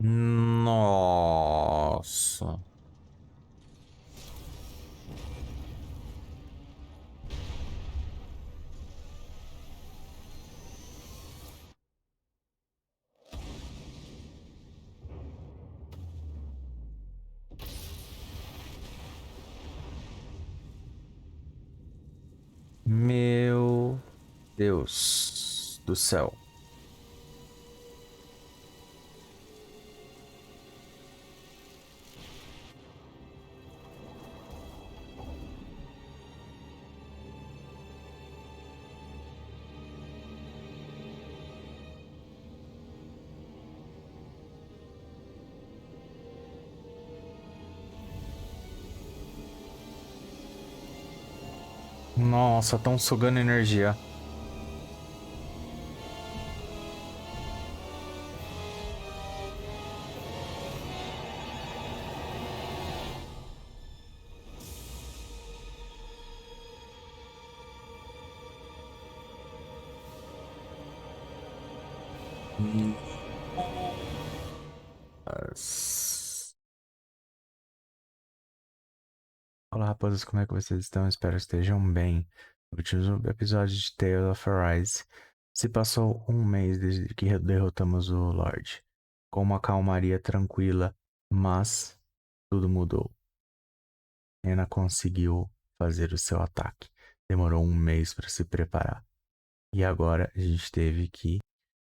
Nossa. Meu Deus do céu. Nossa, tão sugando energia. Nossa. Olá, raposas, como é que vocês estão? Espero que estejam bem. No último episódio de Talesofarise, se passou um mês desde que derrotamos o Lorde. Com uma calmaria tranquila, mas tudo mudou. Rehna conseguiu fazer o seu ataque. Demorou um mês para se preparar. E agora a gente teve que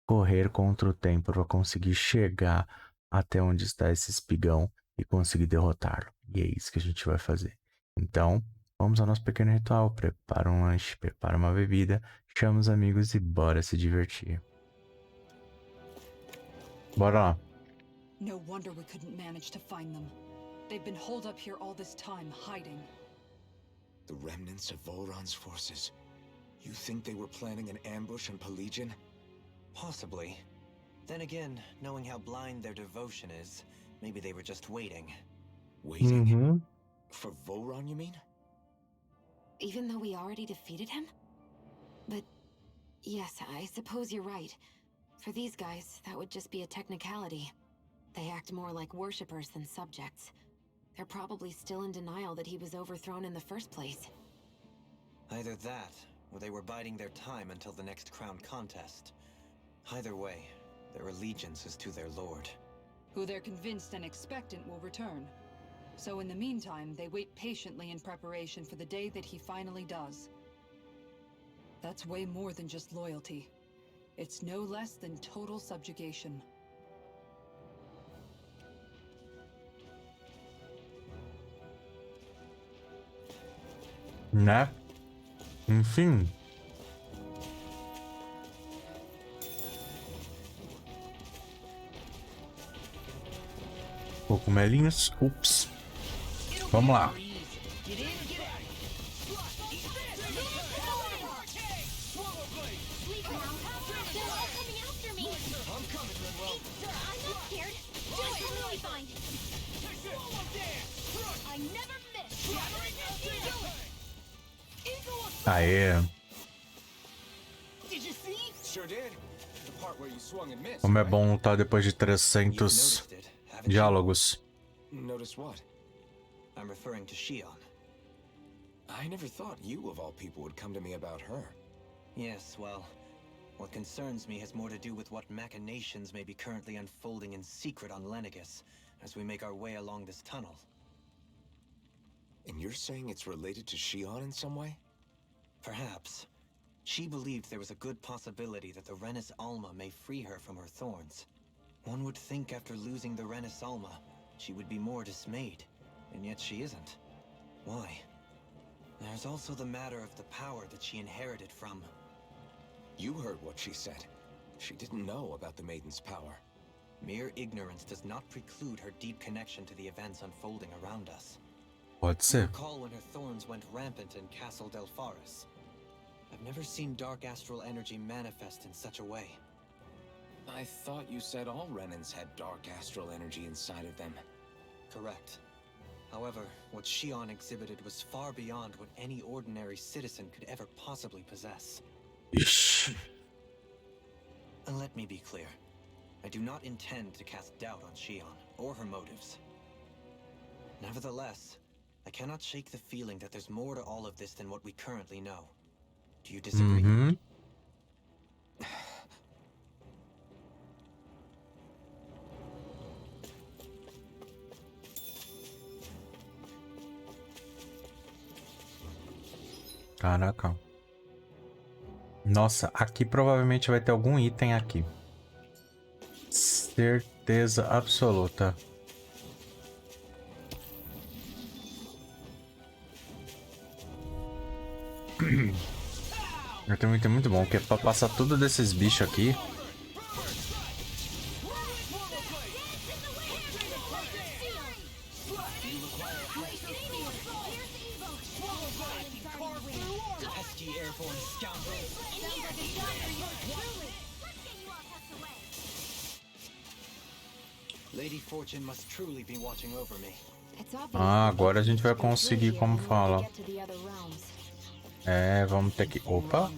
correr contra o tempo para conseguir chegar até onde está esse espigão e conseguir derrotá-lo. E é isso que a gente vai fazer. Então, vamos ao nosso pequeno ritual. Prepara um lanche, prepara uma bebida, chama os amigos e bora se divertir. Bora lá. No wonder we couldn't manage to find them. They've been holed up here all this time, hiding. The remnants of Volron's forces. You think they were planning an ambush in Pelegion? Possibly. Then again, knowing how blind their devotion is, maybe they were just waiting. Waiting? For Volron, you mean? Even though we already defeated him? But yes, I suppose you're right. For these guys, that would just be a technicality. They act more like worshippers than subjects. They're probably still in denial that he was overthrown in the first place. Either that, or they were biding their time until the next crown contest. Either way, their allegiance is to their lord. Who they're convinced and expectant will return. So in the meantime, they wait patiently in preparation for the day that he finally does. That's way more than just loyalty. It's no less than total subjugation. Né? Enfim. Cogumelinhos. Ups. Vamos lá. Aê. Como é bom lutar depois de 300 diálogos. Notice what? I'm referring to Shion. I never thought you, of all people, would come to me about her. Yes, well, what concerns me has more to do with what machinations may be currently unfolding in secret on Lenegis as we make our way along this tunnel. And you're saying it's related to Shion in some way? Perhaps. She believed there was a good possibility that the Renis Alma may free her from her thorns. One would think after losing the Renis Alma, she would be more dismayed, and yet she isn't. Why? There's also the matter of the power that she inherited from... You heard what she said. She didn't know about the Maiden's power. Mere ignorance does not preclude her deep connection to the events unfolding around us. Pode You ser. recall when her thorns went rampant in Castle Delpharis. I've never seen dark astral energy manifest in such a way. I thought you said all Renans had dark astral energy inside of them. Correct. However, what Shion exhibited was far beyond what any ordinary citizen could ever possibly possess. Ixi. And let me be clear. I do not intend to cast doubt on Shion or her motives. Nevertheless, I cannot shake the feeling that there's more to all of this than what we currently know. Do you disagree? Caraca. Nossa, aqui provavelmente vai ter algum item aqui. Certeza absoluta. Eu tenho um item muito bom, que é pra passar tudo desses bichos aqui. Ah, agora a gente vai conseguir, como fala. É, vamos ter que... Opa!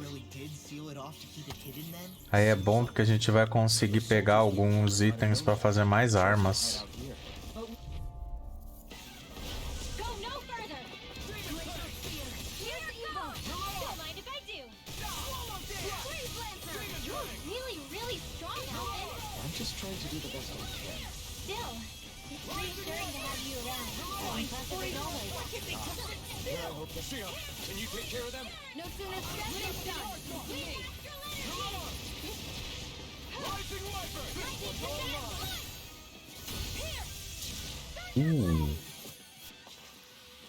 Aí é bom porque a gente vai conseguir pegar alguns itens para fazer mais armas.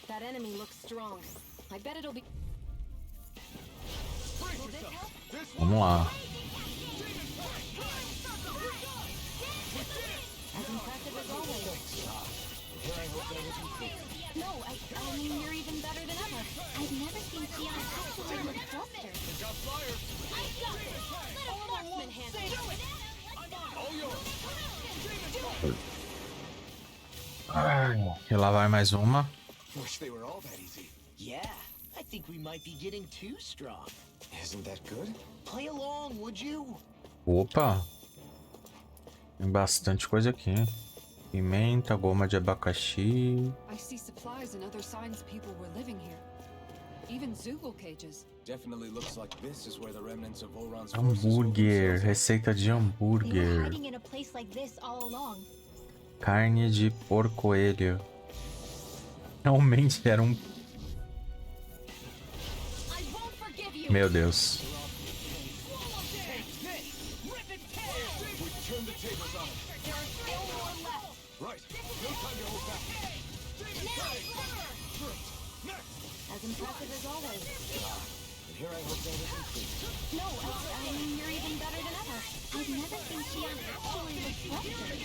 That enemy looks strong. I bet it'll be. Vamos lá. As impressive as always. No, I mean you're even better than ever. I've never seen Shion actually look flustered. Little marksman handle. E lá vai mais uma. Wish they were all that easy. Yeah, I think we might be getting too strong. Isn't that good? Play along, would you? Opa! Tem bastante coisa aqui. Pimenta, goma de abacaxi. I see supplies and other signs people were living here. Even Zoogle cages. Definitely looks like this is where the remnants of Voron's forces hold Hambúrguer, themselves. receita de They were hambúrguer. hiding in a place like this all along. Carne de porco-coelho. Realmente era um... Meu Deus. As impressive as always. And here I hope that isn't true. No, I mean you're even better than ever. I've never seen Shion actually look flustered.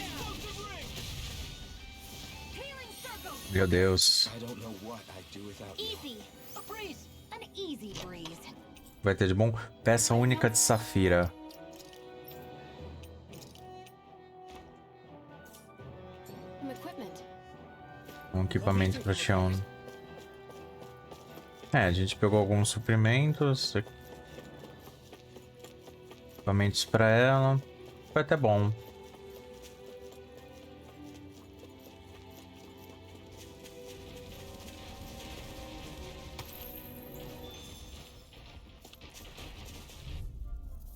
Meu Deus. I don't know what I'd do without you. Easy. A breeze. An easy breeze. Vai ter de bom? Peça única de safira. Some equipment. Um equipamento para Xion. É, a gente pegou alguns suprimentos. Equipamentos para ela. Foi até bom.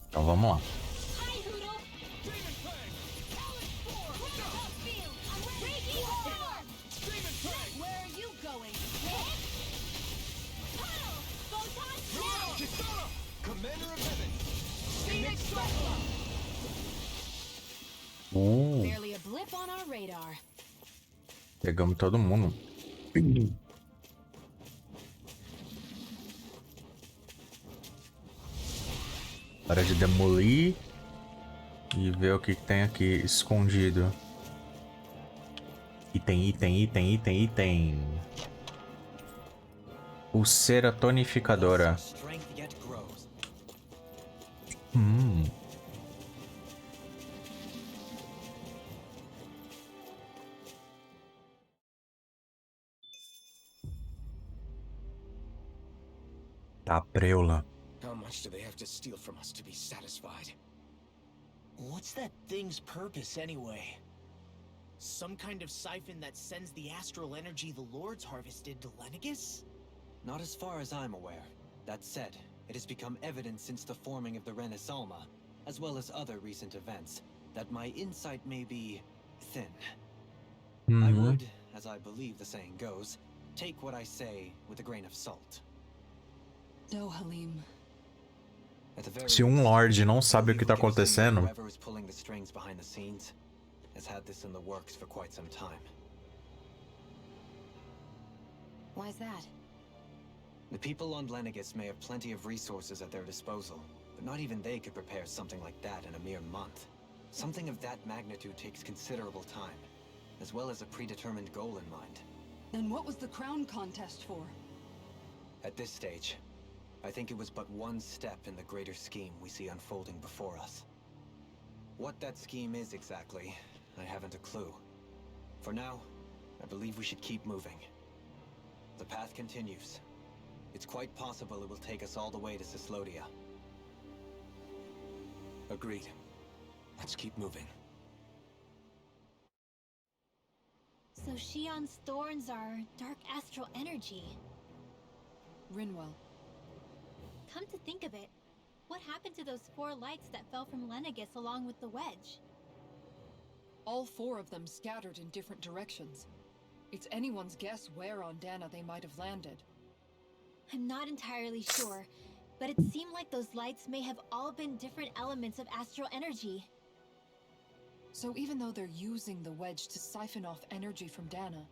Então vamos lá. Barely a blip on our radar. Pegamos todo mundo. Hora de demolir e ver o que tem aqui escondido. Item, item, item, item, item. Pulseira tonificadora. Strength yet grows. Tá preula. How much do they have to steal from us to be satisfied? What's that thing's purpose anyway? Some kind of siphon that sends the astral energy the Lords harvested to Lenegis? Not as far as I'm aware. That said, it has become evident since the forming of the Rehna Alma, as well as other recent events, that my insight may be thin. I would, as I believe the saying goes, take what I say with a grain of salt. No, Halim. At the very Se least, Lorde não I sabe o believe que we tá can assume that acontecendo, whoever is pulling the strings behind the scenes has had this in the works for quite some time. Why's that? The people on Lenegis may have plenty of resources at their disposal, but not even they could prepare something like that in a mere month. Something of that magnitude takes considerable time, as well as a predetermined goal in mind. Then what was the crown contest for? At this stage, I think it was but one step in the greater scheme we see unfolding before us. What that scheme is exactly, I haven't a clue. For now, I believe we should keep moving. The path continues. It's quite possible it will take us all the way to Cislodia. Agreed. Let's keep moving. So Shion's thorns are dark astral energy. Rinwell. Come to think of it, what happened to those 4 lights that fell from Lenegis along with the wedge? All 4 of them scattered in different directions. It's anyone's guess where on Dana they might have landed. I'm not entirely sure, but it seemed like those lights may have all been different elements of astral energy. So even though they're using the wedge to siphon off energy from Dana,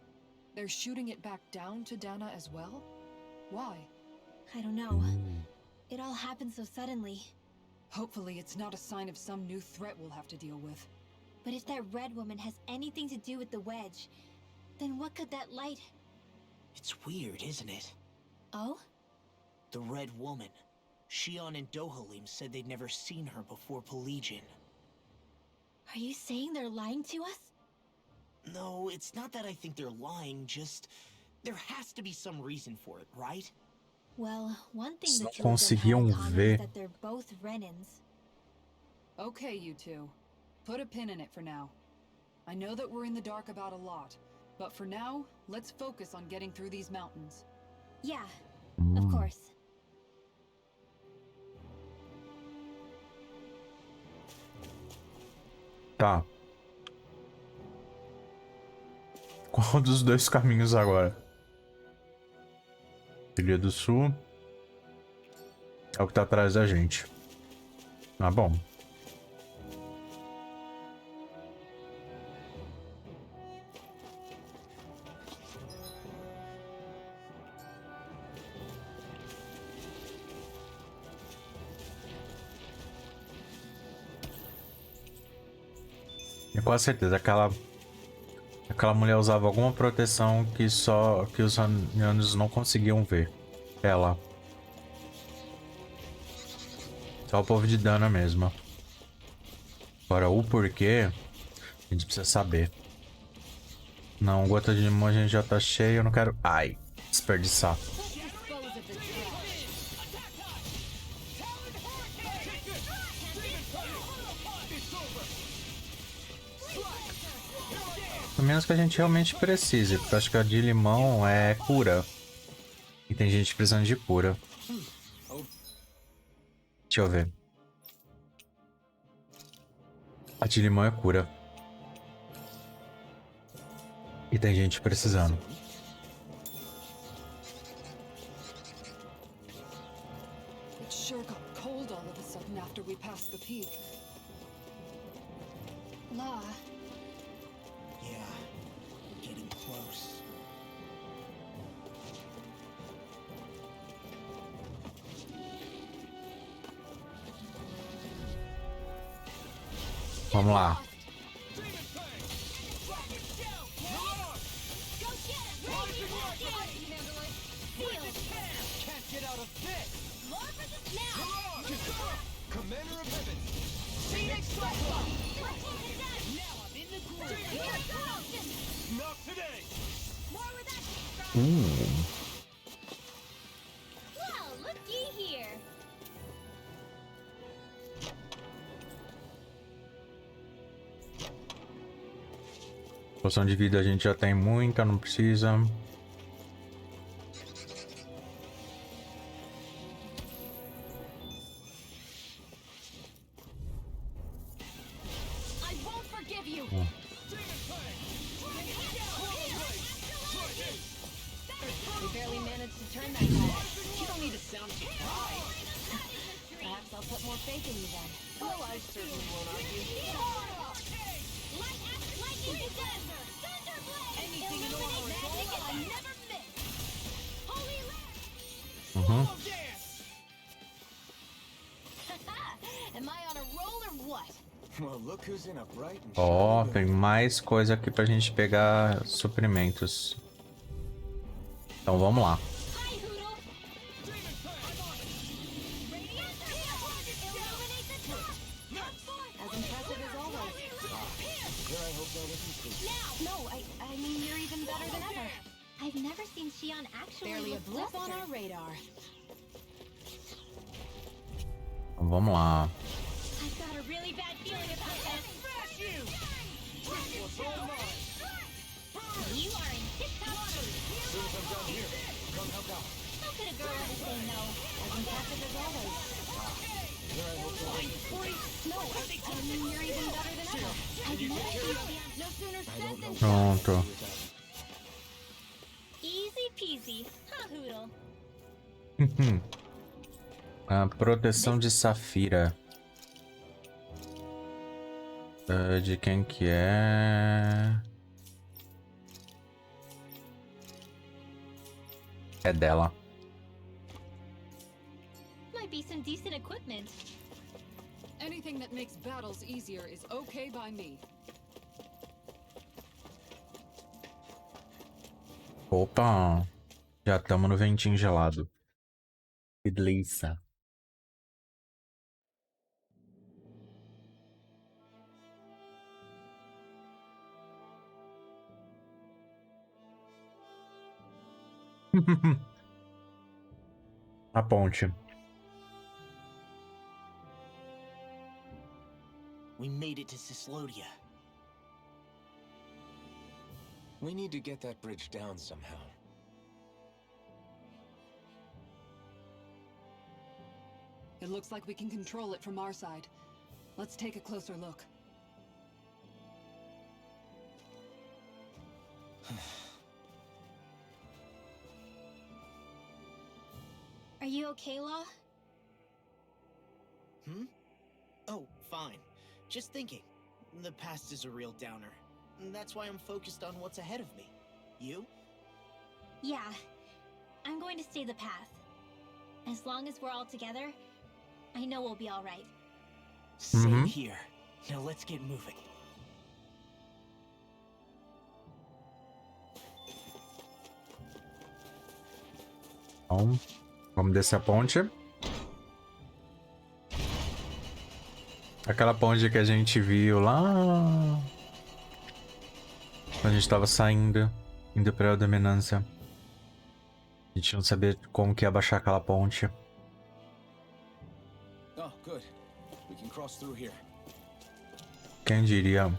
they're shooting it back down to Dana as well? Why? I don't know. It all happened so suddenly. Hopefully it's not a sign of some new threat we'll have to deal with. But if that red woman has anything to do with the wedge, then what could that light... It's weird, isn't it? Oh? The Red Woman. Shion and Dohalim said they'd never seen her before Pelegion. Are you saying they're lying to us? No, it's not that I think they're lying, just... There has to be some reason for it, right? Well, one thing Eles the não two of them have conseguiam in common ver. is that they're both Renans. Okay, you two. Put a pin in it for now. I know that we're in the dark about a lot, but for now, let's focus on getting through these mountains. Yeah, of course. Tá. Qual dos dois caminhos agora? Ilha do Sul é o que tá atrás da gente. Ah, bom. Tenho quase certeza aquela mulher usava alguma proteção que os ranianos não conseguiam ver. Ela. Só o povo de Dana mesmo. Agora o porquê a gente precisa saber. Não, gota de limão a gente já tá cheio, eu não quero. Ai, desperdiçar. A menos que a gente realmente precise, porque eu acho que a de limão é cura. E tem gente precisando de cura. Deixa eu ver. A de limão é cura. E tem gente precisando. It sure got cold all of a sudden after we passed the peak. Law, Yeah, we're getting close. Vamos lá. well, looky here. Poção de vida a gente já tem muita, não precisa. Ó, tem mais coisa aqui pra gente pegar suprimentos. Então vamos lá. Então vamos lá. Pronto. Easy peasy, Hahoodle. A proteção de Safira. De quem que é? É dela. Might be some decent equipment. Anything that makes battles easier is okay by me. Opa! Já estamos no ventinho gelado. Que delícia. A ponte. We made it to Cislodia. We need to get that bridge down somehow. It looks like we can control it from our side. Let's take a closer look. Are you okay, Law? Oh, fine. Just thinking. The past is a real downer. That's why I'm focused on what's ahead of me. You? Yeah. I'm going to stay the path. As long as we're all together, I know we'll be all right. Same here. Now let's get moving. Então, vamos descer a ponte. Aquela ponte que a gente viu lá quando a gente estava saindo, indo para a dominância. A gente não sabia como que ia baixar aquela ponte. Oh, good. We can cross through here. Quem diria?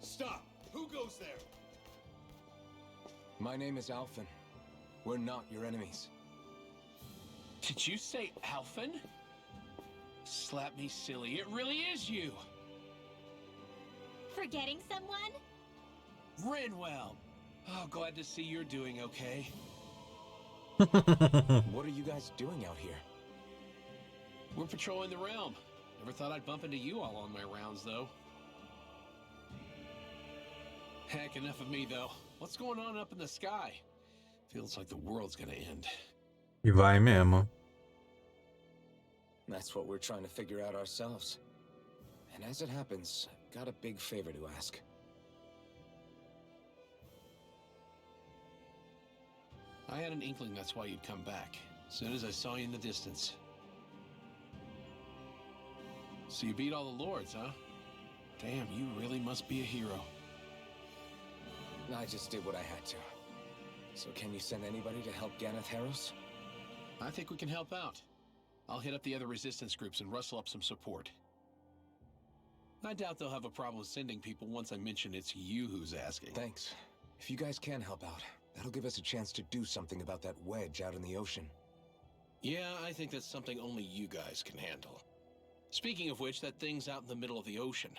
Stop! Who goes there? My name is Alphen. We're not your enemies. Did you say Alphen? Slap me silly, it really is you! Forgetting someone? Rinwell! Oh, glad to see you're doing okay. What are you guys doing out here? We're patrolling the realm. Never thought I'd bump into you all on my rounds, though. Heck, enough of me, though. What's going on up in the sky? Feels like the world's gonna end. E vai mesmo. That's what we're trying to figure out ourselves. And as it happens, I've got a big favor to ask. I had an inkling that's why you'd come back, as soon as I saw you in the distance. So you beat all the lords, huh? Damn, you really must be a hero. I just did what I had to. So can you send anybody to help Ganeth Harros? I think we can help out. I'll hit up the other resistance groups and rustle up some support. I doubt they'll have a problem sending people once I mention it's you who's asking. Thanks. If you guys can help out, that'll give us a chance to do something about that wedge out in the ocean. Yeah, I think that's something only you guys can handle. Speaking of which, that thing's out in the middle of the ocean.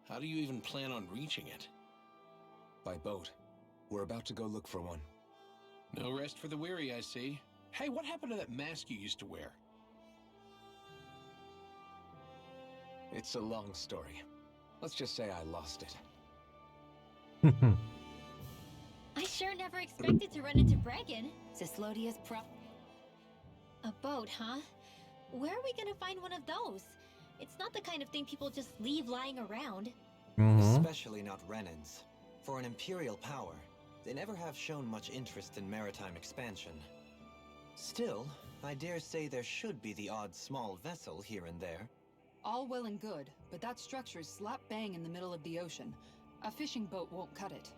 How do you even plan on reaching it? By boat. We're about to go look for one. No rest for the weary, I see. Hey, what happened to that mask you used to wear? It's a long story. Let's just say I lost it. I sure never expected to run into Bregan. Cislodia's A boat, huh? Where are we gonna find one of those? It's not the kind of thing people just leave lying around. Especially not Rhenans. For an imperial power, they never have shown much interest in maritime expansion. Still, I dare say there should be the odd small vessel here and there. All well and good, but that structure's slap bang in the middle of the ocean. A fishing boat won't cut it.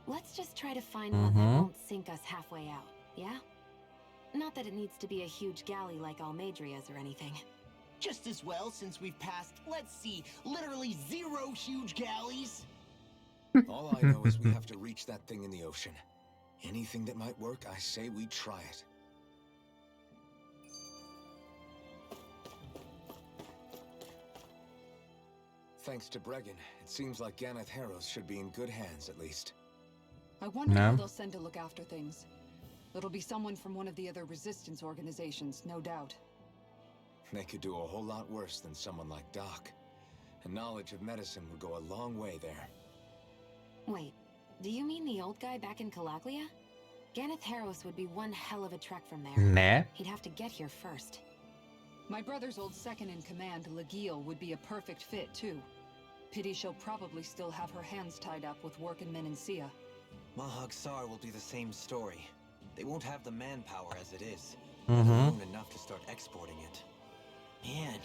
Let's just try to find one that won't sink us halfway out, yeah? Not that it needs to be a huge galley like Almadria's or anything. Just as well, since we've passed, let's see, literally 0 huge galleys. All I know is we have to reach that thing in the ocean. Anything that might work, I say we try it. Thanks to Bregan, it seems like Ganeth Harrows should be in good hands, at least. I wonder who they'll send to look after things. It'll be someone from one of the other resistance organizations, no doubt. They could do a whole lot worse than someone like Doc. And knowledge of medicine would go a long way there. Wait, do you mean the old guy back in Calaglia? Ganeth Harrows would be one hell of a trek from there. Ne? He'd have to get here first. My brother's old second-in-command, Legil, would be a perfect fit, too. Pity she'll probably still have her hands tied up with work in Menancia. Mahag Sar will be the same story. They won't have the manpower as it is. Let alone enough to start exporting it. Man,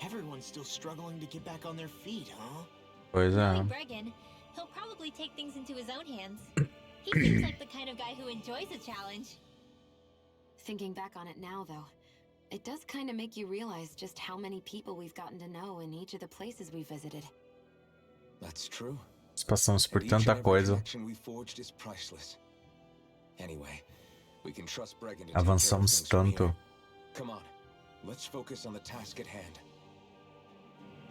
everyone's still struggling to get back on their feet, huh? Pois é. Knowing Bregan, he'll probably take things into his own hands. He seems like the kind of guy who enjoys a challenge. Thinking back on it now, though, it does kind of make you realize just how many people we've gotten to know in each of the places we visited. That's true. Nós passamos por And each and tanta every coisa. connection we forged is priceless. Anyway, we can trust Bregan to take care of Avançamos things from tanto here. Come on, let's focus on the task at hand.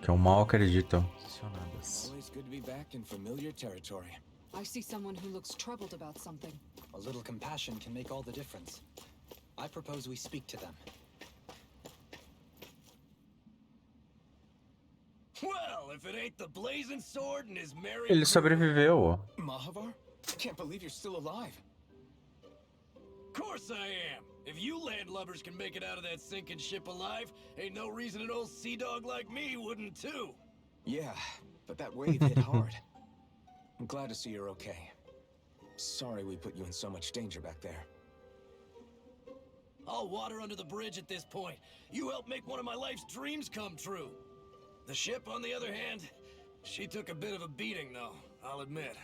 que eu mal acredito. Always good to be back in familiar territory. I see someone who looks troubled about something. A little compassion can make all the difference. I propose we speak to them. Well, if it ain't the blazing sword and his merry Ele sobreviveu. Mahavar? Can't believe you're still alive. Course I am. If you landlubbers can make it out of that sinking ship alive, ain't no reason an old sea dog like me wouldn't too. Yeah, but that wave hit hard. I'm glad to see you're okay. Sorry we put you in so much danger back there. All water under the bridge at this point. You helped make one of my life's dreams come true. The ship, on the other hand, she took a bit of a beating, though, I'll admit.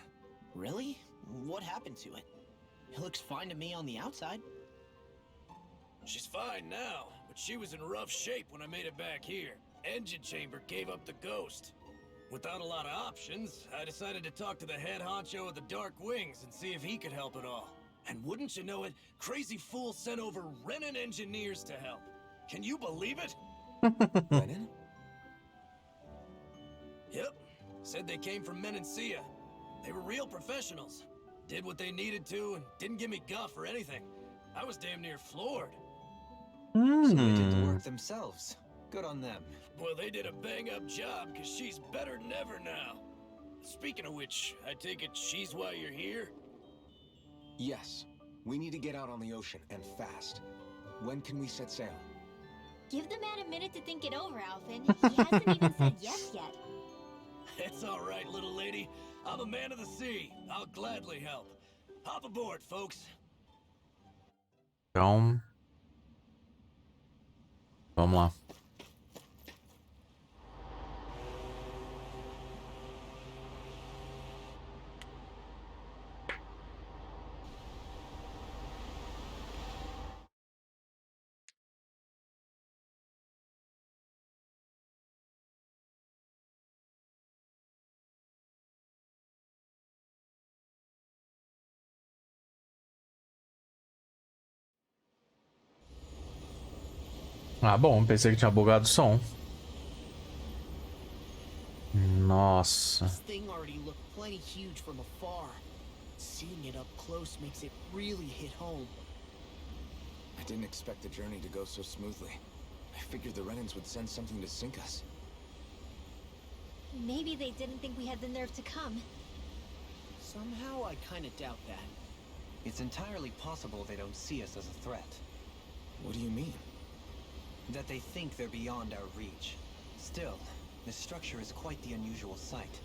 Really? What happened to it? It looks fine to me on the outside. She's fine now, but she was in rough shape when I made it back here. Engine chamber gave up the ghost. Without a lot of options, I decided to talk to the head honcho of the Dark Wings and see if he could help at all. And wouldn't you know it, Crazy Fool sent over Rehna engineers to help. Can you believe it? Lenin? Yep. Said they came from Menancia. They were real professionals. Did what they needed to and didn't give me guff or anything. I was damn near floored. So they did the work themselves. Good on them. Well, they did a bang-up job, because she's better than ever now. Speaking of which, I take it she's why you're here? Yes. We need to get out on the ocean, and fast. When can we set sail? Give the man a minute to think it over, Alphen. He hasn't even said yes yet. It's all right, little lady. I'm a man of the sea. I'll gladly help. Hop aboard, folks. Então, vamos lá. Ah, bom, pensei que tinha bugado o som. Nossa. This thing already looked plenty huge from afar. Seeing it up close makes it really hit home. I didn't expect the journey to go so smoothly. I figured the Renans would send something to sink us. Maybe they didn't think we had the nerve to come. Somehow I kinda doubt that. It's entirely possible they don't see us as a threat. What do you mean? That they think they're beyond our reach. Still, this structure is quite the unusual sight.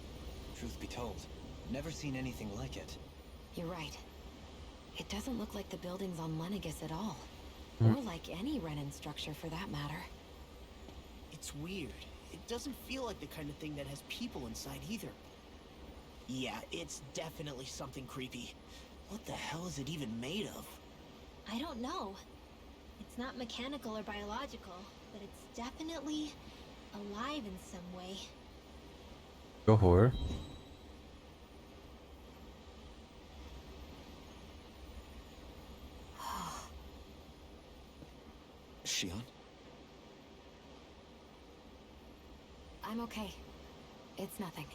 Truth be told, never seen anything like it. You're right. It doesn't look like the buildings on Lenegis at all. Hmm. Or like any Renan structure for that matter. It's weird. It doesn't feel like the kind of thing that has people inside either. Yeah, it's definitely something creepy. What the hell is it even made of? I don't know. It's not mechanical or biological, but it's definitely alive in some way. Que horror. Shion? I'm okay. It's nothing.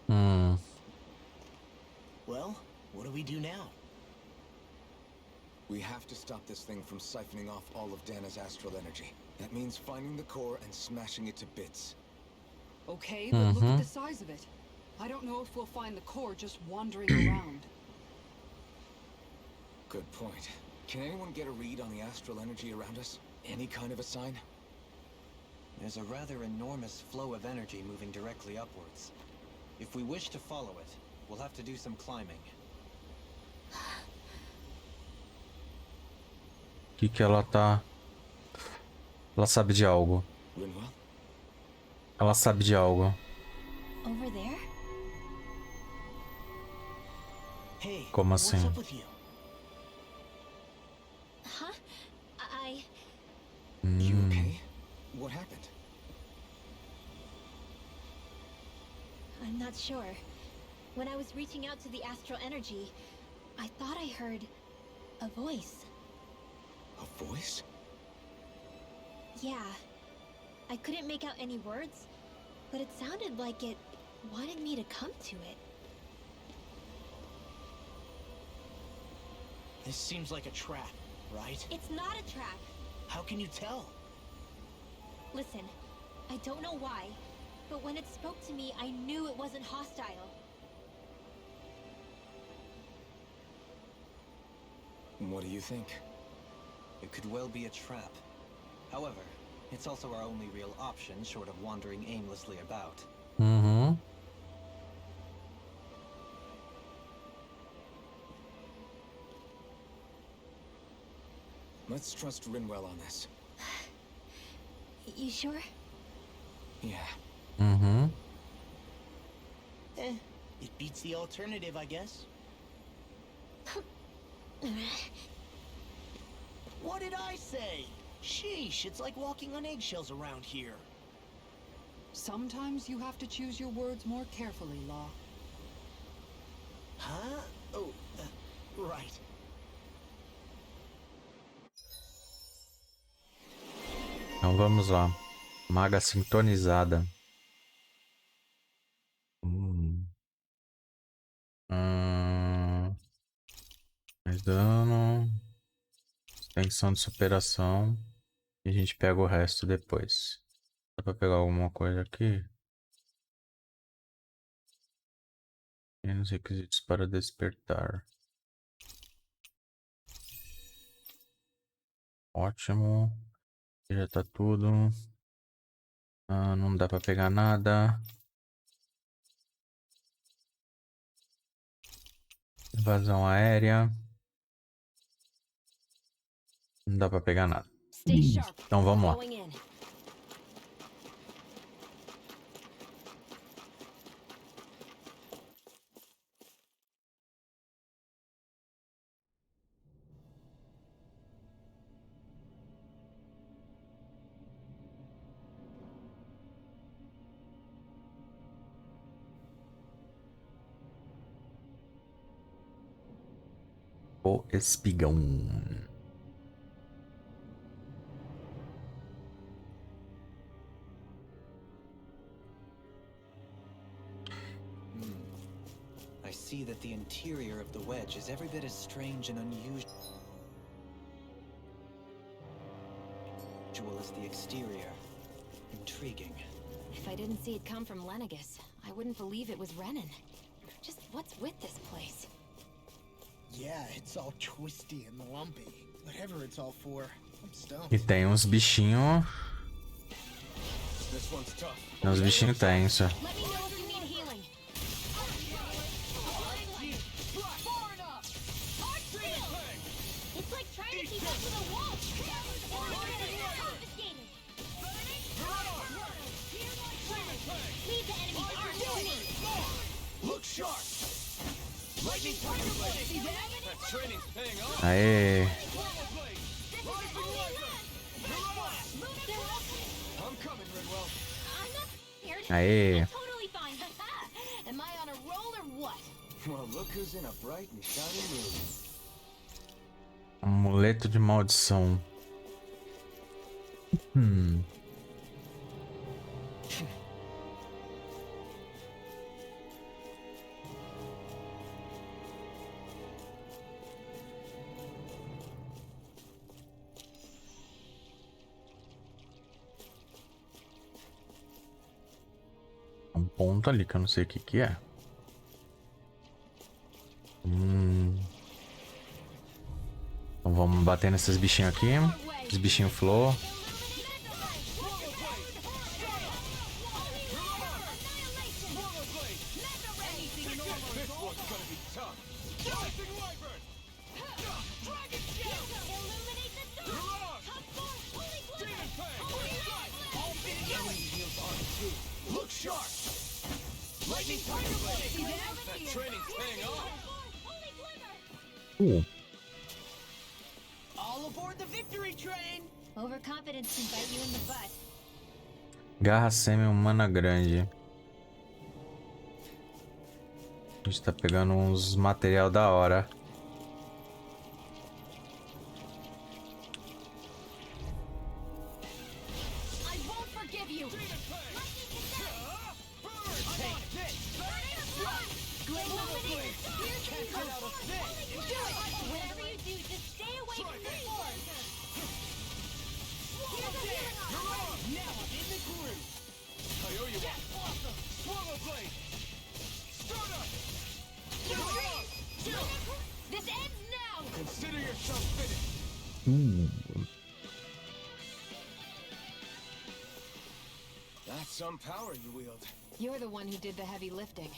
Hmm. Well, what do we do now? We have to stop this thing from siphoning off all of Dana's astral energy. That means finding the core and smashing it to bits. Okay, but look at the size of it. I don't know if we'll find the core just wandering around. Good point. Can anyone get a read on the astral energy around us? Any kind of a sign? There's a rather enormous flow of energy moving directly upwards. If we wish to follow it, we'll have to do some climbing. Que ela tá... Ela sabe de algo. Rinwell? Ela sabe de algo. Over there? Hey, Como what's assim? up with you? Huh? I... You okay? What happened? I'm not sure. When I was reaching out to the astral energy, I thought I heard a voice. A voice? Yeah. I couldn't make out any words, but it sounded like it wanted me to come to it. This seems like a trap, right? It's not a trap. How can you tell? Listen, I don't know why, but when it spoke to me, I knew it wasn't hostile. What do you think? It could well be a trap. However, it's also our only real option short of wandering aimlessly about. Let's trust Rinwell on this. You sure? Yeah. It beats the alternative, I guess. What did I say? Sheesh, it's like walking on eggshells around here. Sometimes you have to choose your words more carefully, Law. Huh? Oh, right. Então vamos lá. Maga sintonizada. Mais dano. Extensão de superação. E a gente pega o resto depois. Dá pra pegar alguma coisa aqui? Menos requisitos para despertar. Ótimo. Já tá tudo. Não dá pra pegar nada. Invasão aérea. Não dá pra pegar nada. Então vamos lá. O Espigão. see that the interior of the wedge is every bit as strange and unusual as the exterior. Intriguing. If I didn't see it come from Lenegus, I wouldn't believe it was Renan. Just what's with this place? Yeah, it's all twisty and lumpy. Whatever it's all for, I'm stumped. E tem uns bichinhos. This one's tough. Tem uns bichinhos tensos. Let me know if you need healing. It's like trying to keep up with a wall. Confiscated. Leave the enemy armed to me. Look sharp! Lightning tiger blade! See that? That training's paying off! Aê. I'm coming, Ridwell. I'm not scared. Aê. I'm totally fine. Am I on a roll or what? Well, look who's in a bright and shiny mood. Amuleto de maldição. Um ponto ali que eu não sei o que que é. Então vamos bater nesses bichinhos aqui. Esses bichinhos flor. Look sharp! Lightning tiger blade! See that? That training's paying off! All aboard the victory train! Overconfidence can bite you in the butt. Garra semi-humana grande. A gente tá pegando uns material da hora. I won't forgive you. Whatever you do, just stay away from the force. Now I'm in the groove! I owe you one! Swallow blade! Stardust! This ends now. Consider yourself finished! That's some power you wield. You're the one who did the heavy lifting.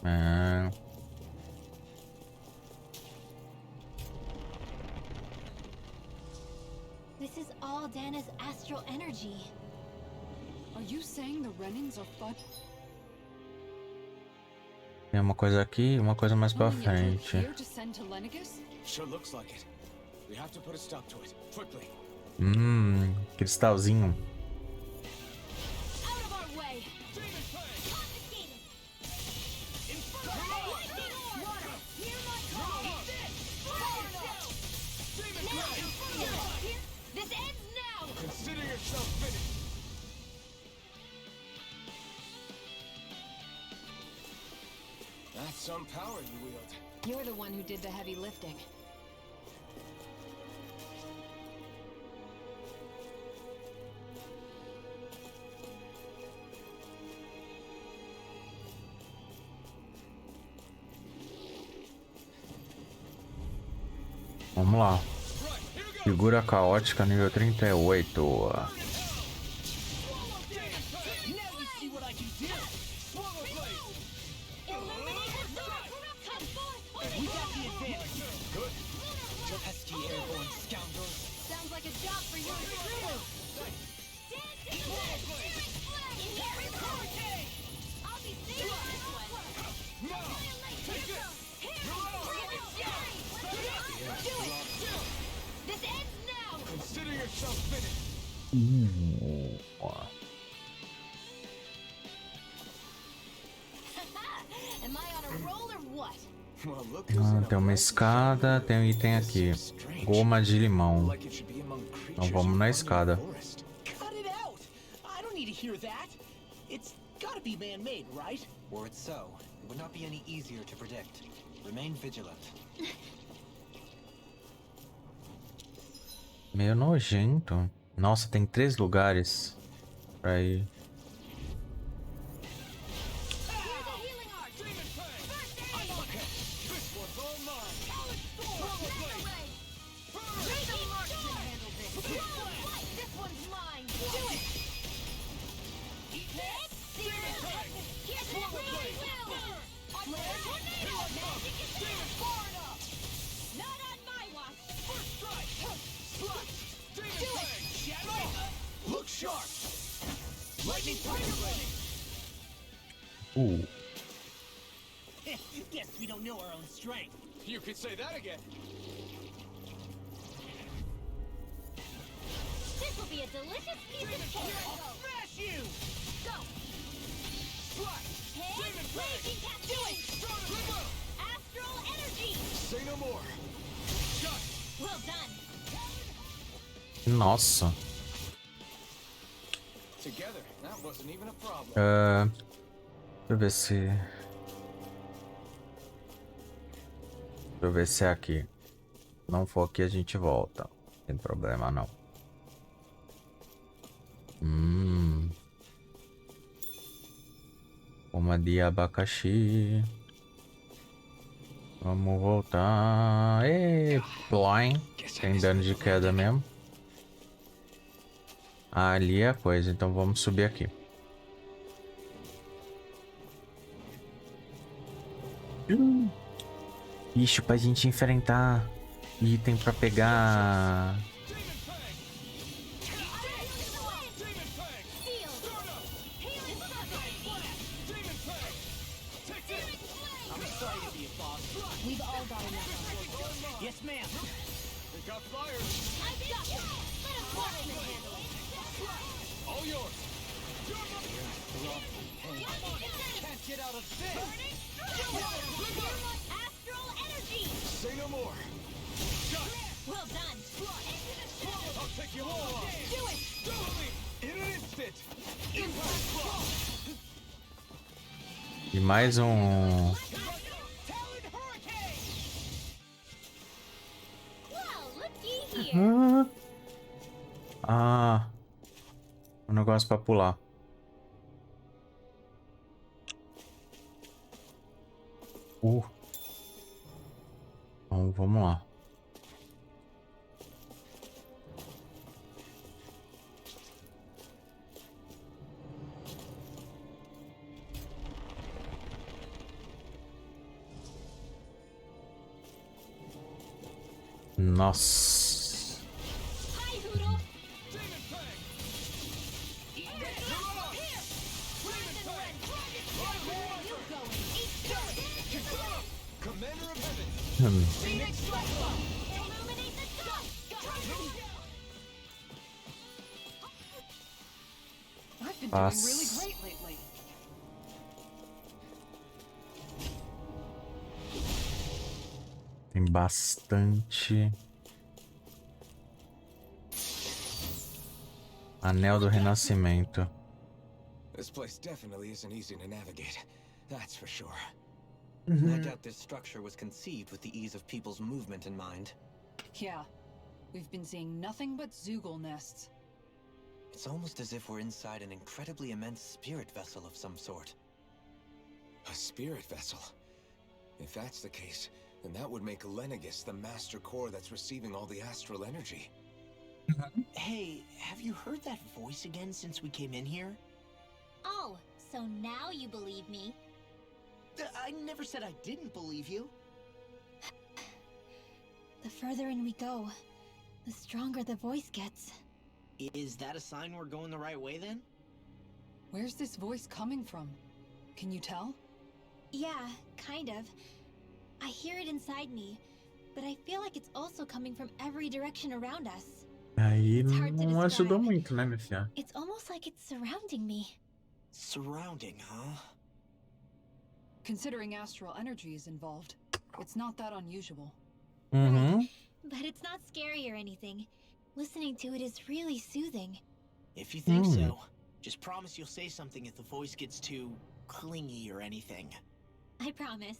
Ah, This is all Dana's astral energy. Are you saying the Renans are fun? tem uma coisa aqui e uma coisa mais pra Pulling it through frente. here to send to Lenegus? Sure looks like it. We have to put a stop to it. Quickly. Cristalzinho. Out of our way. Confiscated. This ends now. Consider yourself finished! That's some power you wield. You're the one who did the heavy lifting. Vamos lá. Figura caótica nível 38. Now you see what I can do! Swallow blade! We got the advantage! Good. Pesky airborne scoundrels. Sounds like a job for you to do. I'll be seeing this one. This ends now. Consider yourself finished! Am I on a roll or what? Well, look who's in a Tem uma bright escada, tem um item aqui. Goma de limão. like it should be among creatures Então vamos you na find in the escada. forest. Cut it out! I don't need to hear that! It's gotta be man-made, right? Were it so, it would not be any easier to predict. Remain vigilant. Meio nojento. Nossa, tem 3 lugares pra ir. Look sharp! Lightning Guess we don't know our own strength. You could say that again. This will be a delicious piece of cake. Smash you! Go! Hit! Raging cascade! Astral energy! Say no more. Shut! Well done! Nossa. Together, that wasn't even a problem. Deixa eu ver se... Deixa eu ver se é aqui. Se não for aqui, a gente volta. Não tem problema, não. Uma de abacaxi. Vamos voltar. E ploin. Tem dano de queda mesmo. Ali é a coisa, então vamos subir aqui. Bicho, pra gente enfrentar. Item pra pegar. We've all got enough. Yes, ma'am. They got fire. I've got it! Let us watchman handle it! All yours. Can't get out of this! Astral energy! Say no more. Shut! Well done! I'll take you all on. Do it! In an instant. Impact block. E mais um. Well, looky here! Ah. Um negócio pra pular. Então vamos lá. Nossa. Hi, Hoodle! Commander of Heaven. Illuminate the top! I've been doing Nossa. really great lately. Tem bastante. Anel do Renascimento. This place definitely isn't easy to navigate. That's for sure. I doubt this structure was conceived with the ease of people's movement in mind. Yeah. We've been seeing nothing but Zoogle nests. It's almost as if we're inside an incredibly immense spirit vessel of some sort. A spirit vessel. If that's the case, then that would make Lenegis the master core that's receiving all the astral energy. Hey, have you heard that voice again since we came in here? Oh, so now you believe me? I never said I didn't believe you. The further in we go, the stronger the voice gets. Is that a sign we're going the right way then? Where's this voice coming from? Can you tell? Yeah, kind of. I hear it inside me, but I feel like it's also coming from every direction around us. Aí It's hard to não ajudou describe. muito, né, minha filha? It's almost like it's surrounding me. Surrounding, huh? Considering astral energy is involved, it's not that unusual. Uhum. But it's not scary or anything. Listening to it is really soothing. If you think so. Just promise you'll say something if the voice gets too clingy or anything. I promise.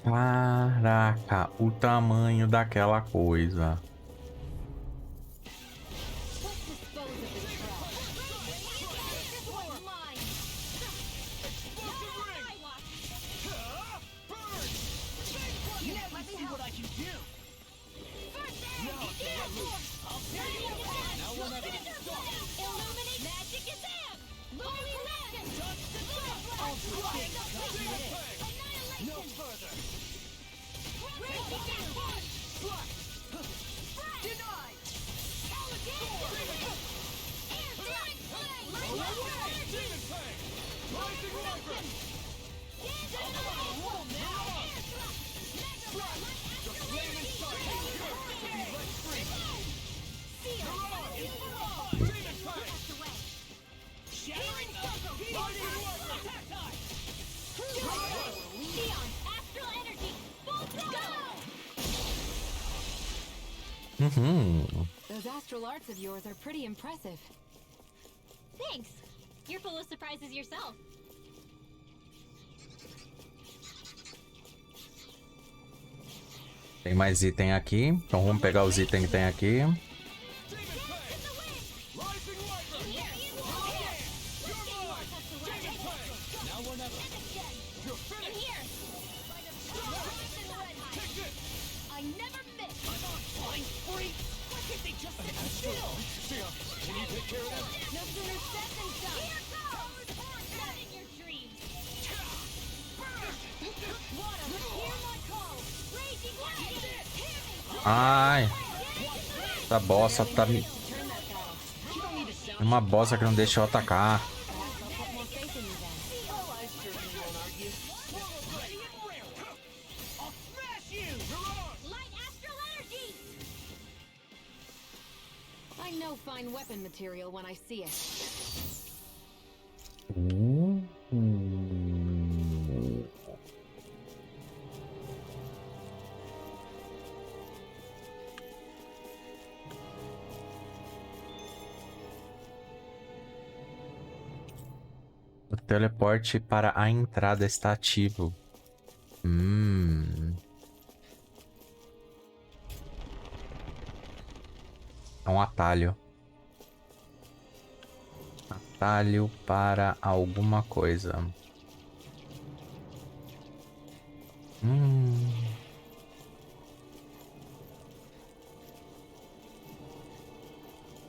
Caraca, o tamanho daquela coisa. Those astral arts of yours are pretty impressive. Thanks. You're full of surprises yourself. Tem mais item aqui, então vamos pegar os itens que tem aqui. Ai, essa bosta tá me... Uma bosta que não deixa eu atacar. I know fine weapon material when I see it. O teleporte para a entrada está ativo. É um atalho. Atalho para alguma coisa.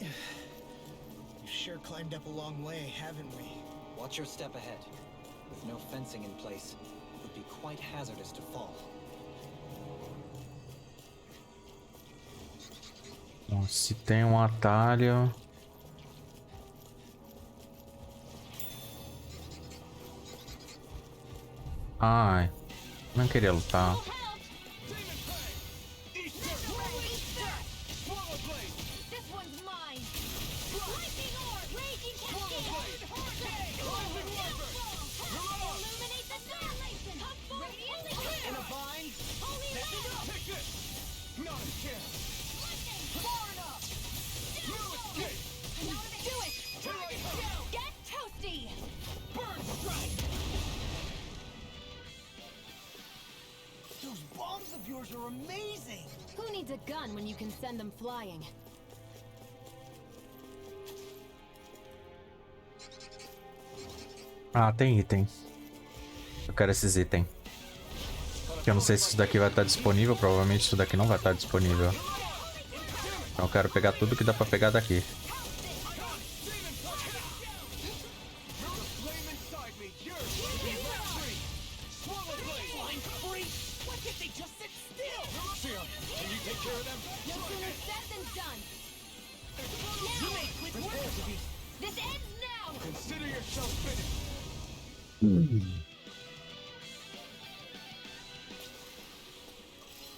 We've sure climbed up a long way, haven't we? Watch your step ahead. With no fencing in place, it would be quite hazardous to fall. Bom, se tem um atalho... Ai, não queria lutar. Those bombs of yours are amazing! Who needs a gun when you can send them flying? Ah, tem item. Eu quero esses itens. Eu não sei se isso daqui vai estar disponível. Provavelmente isso daqui não vai estar disponível. Então eu quero pegar tudo que dá pra pegar daqui.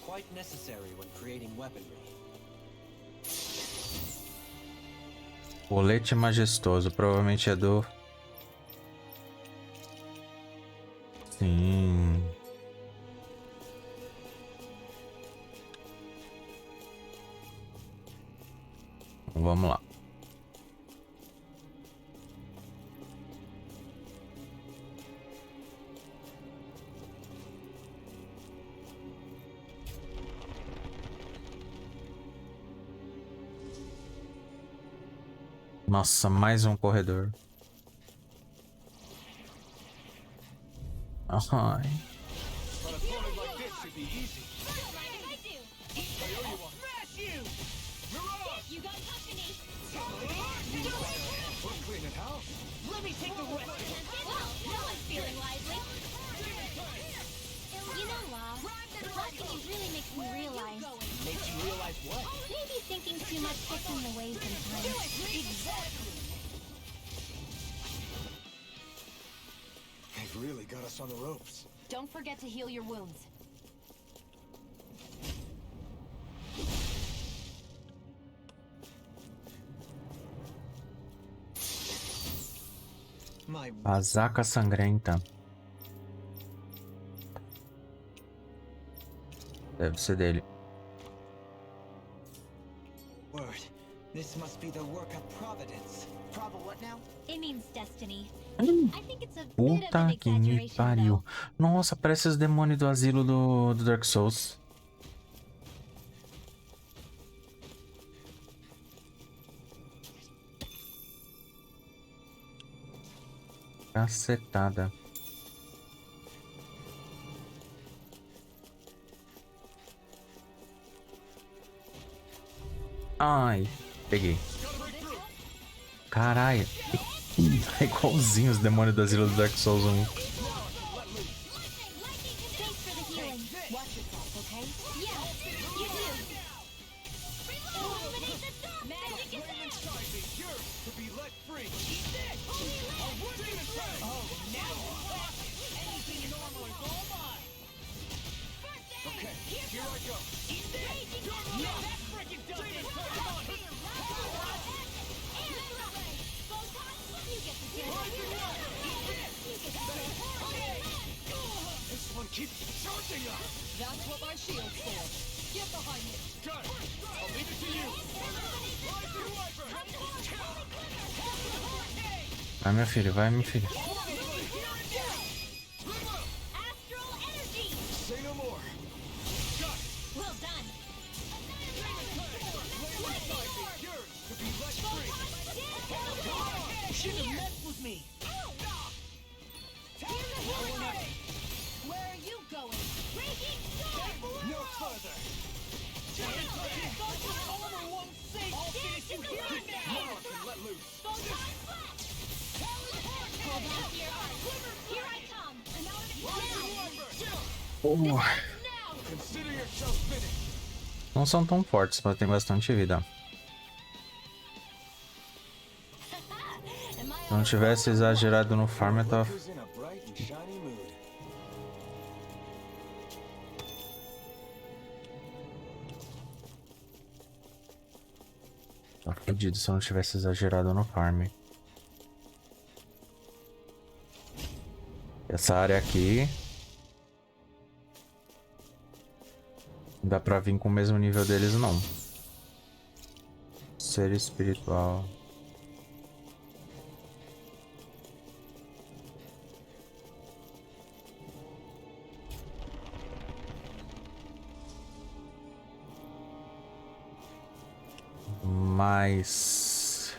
Quite necessary when creating weaponry. Colete majestoso. Provavelmente é do... Sim. Vamos lá. Nossa, mais um corredor. Ai. But a opponent like this should be easy. Smash you! Mirage! You got company. We're cleaning house. Let me take the rest of it. Well, no one's feeling lively. You know, Law, watching you really makes me realize. Makes you realize what? Maybe thinking too much gets in the way sometimes. Exactly. They've really got us on the ropes. Don't forget to heal your wounds. Casaca sangrenta. Deve ser dele. Word. This must be the work of Providence. Proba what now? It means destiny. I think it's a bit of an Puta que me exaggeration, pariu. though. Nossa, parece os demônios do asilo do Dark Souls. Cacetada. Ai, peguei. Caralho. É igualzinho os demônios do asilo do Dark Souls 1. Thanks for the healing. Watch yourself, okay? Yeah, you do. Illuminate the dark! Magic is out! Yours to be let free. Okay, here I go. This one keeps charging us. That's what my shield's for. Get behind me. Got it. I'll leave it to you. Vai, meu filho, vai, meu filho. Astral energy! Say no more. Well done. Yours to be let free. You shouldn't have messed with me. Where are you going? Raging storm! No further. Armor won't save. I'll finish you here now. Now I can let loose. Hold on to your arms. Here I come. Consider yourself finished. Não são tão fortes, mas tem bastante vida. Se não tivesse exagerado no farm, eu tava... Who's in a bright and shiny mood? Tava fodido se eu não tivesse exagerado no farm. Essa área aqui... Não dá pra vir com o mesmo nível deles, não. Ser espiritual... Mas...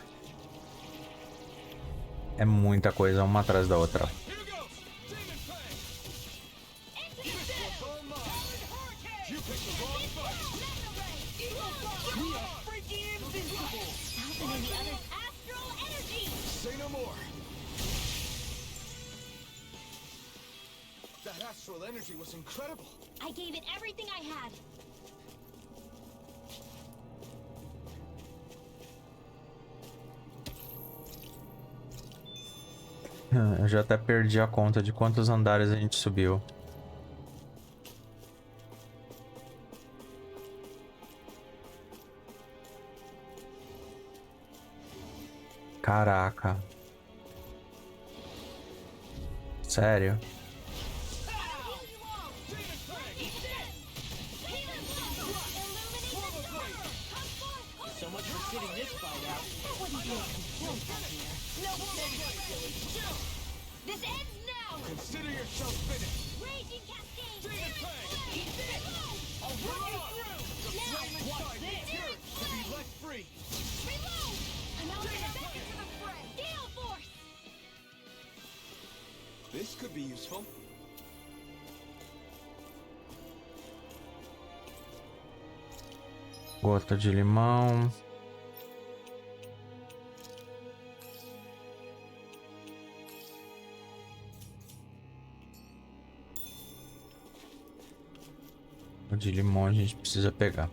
é muita coisa, uma atrás da outra. Say no more. That astral energy was incredible. I gave it everything I had. Eu já até perdi a conta de quantos andares a gente subiu. Caraca. Sério? So much for sitting this fight. This ends now! Consider yourself finished. Raging cascade! Demon Fang! Eat this! I'll run you through. The Now! flame inside is yours to be let free. Reload! I'm now gonna back into the fray! Gale force! This could be useful. Gota de limão. O de limão a gente precisa pegar.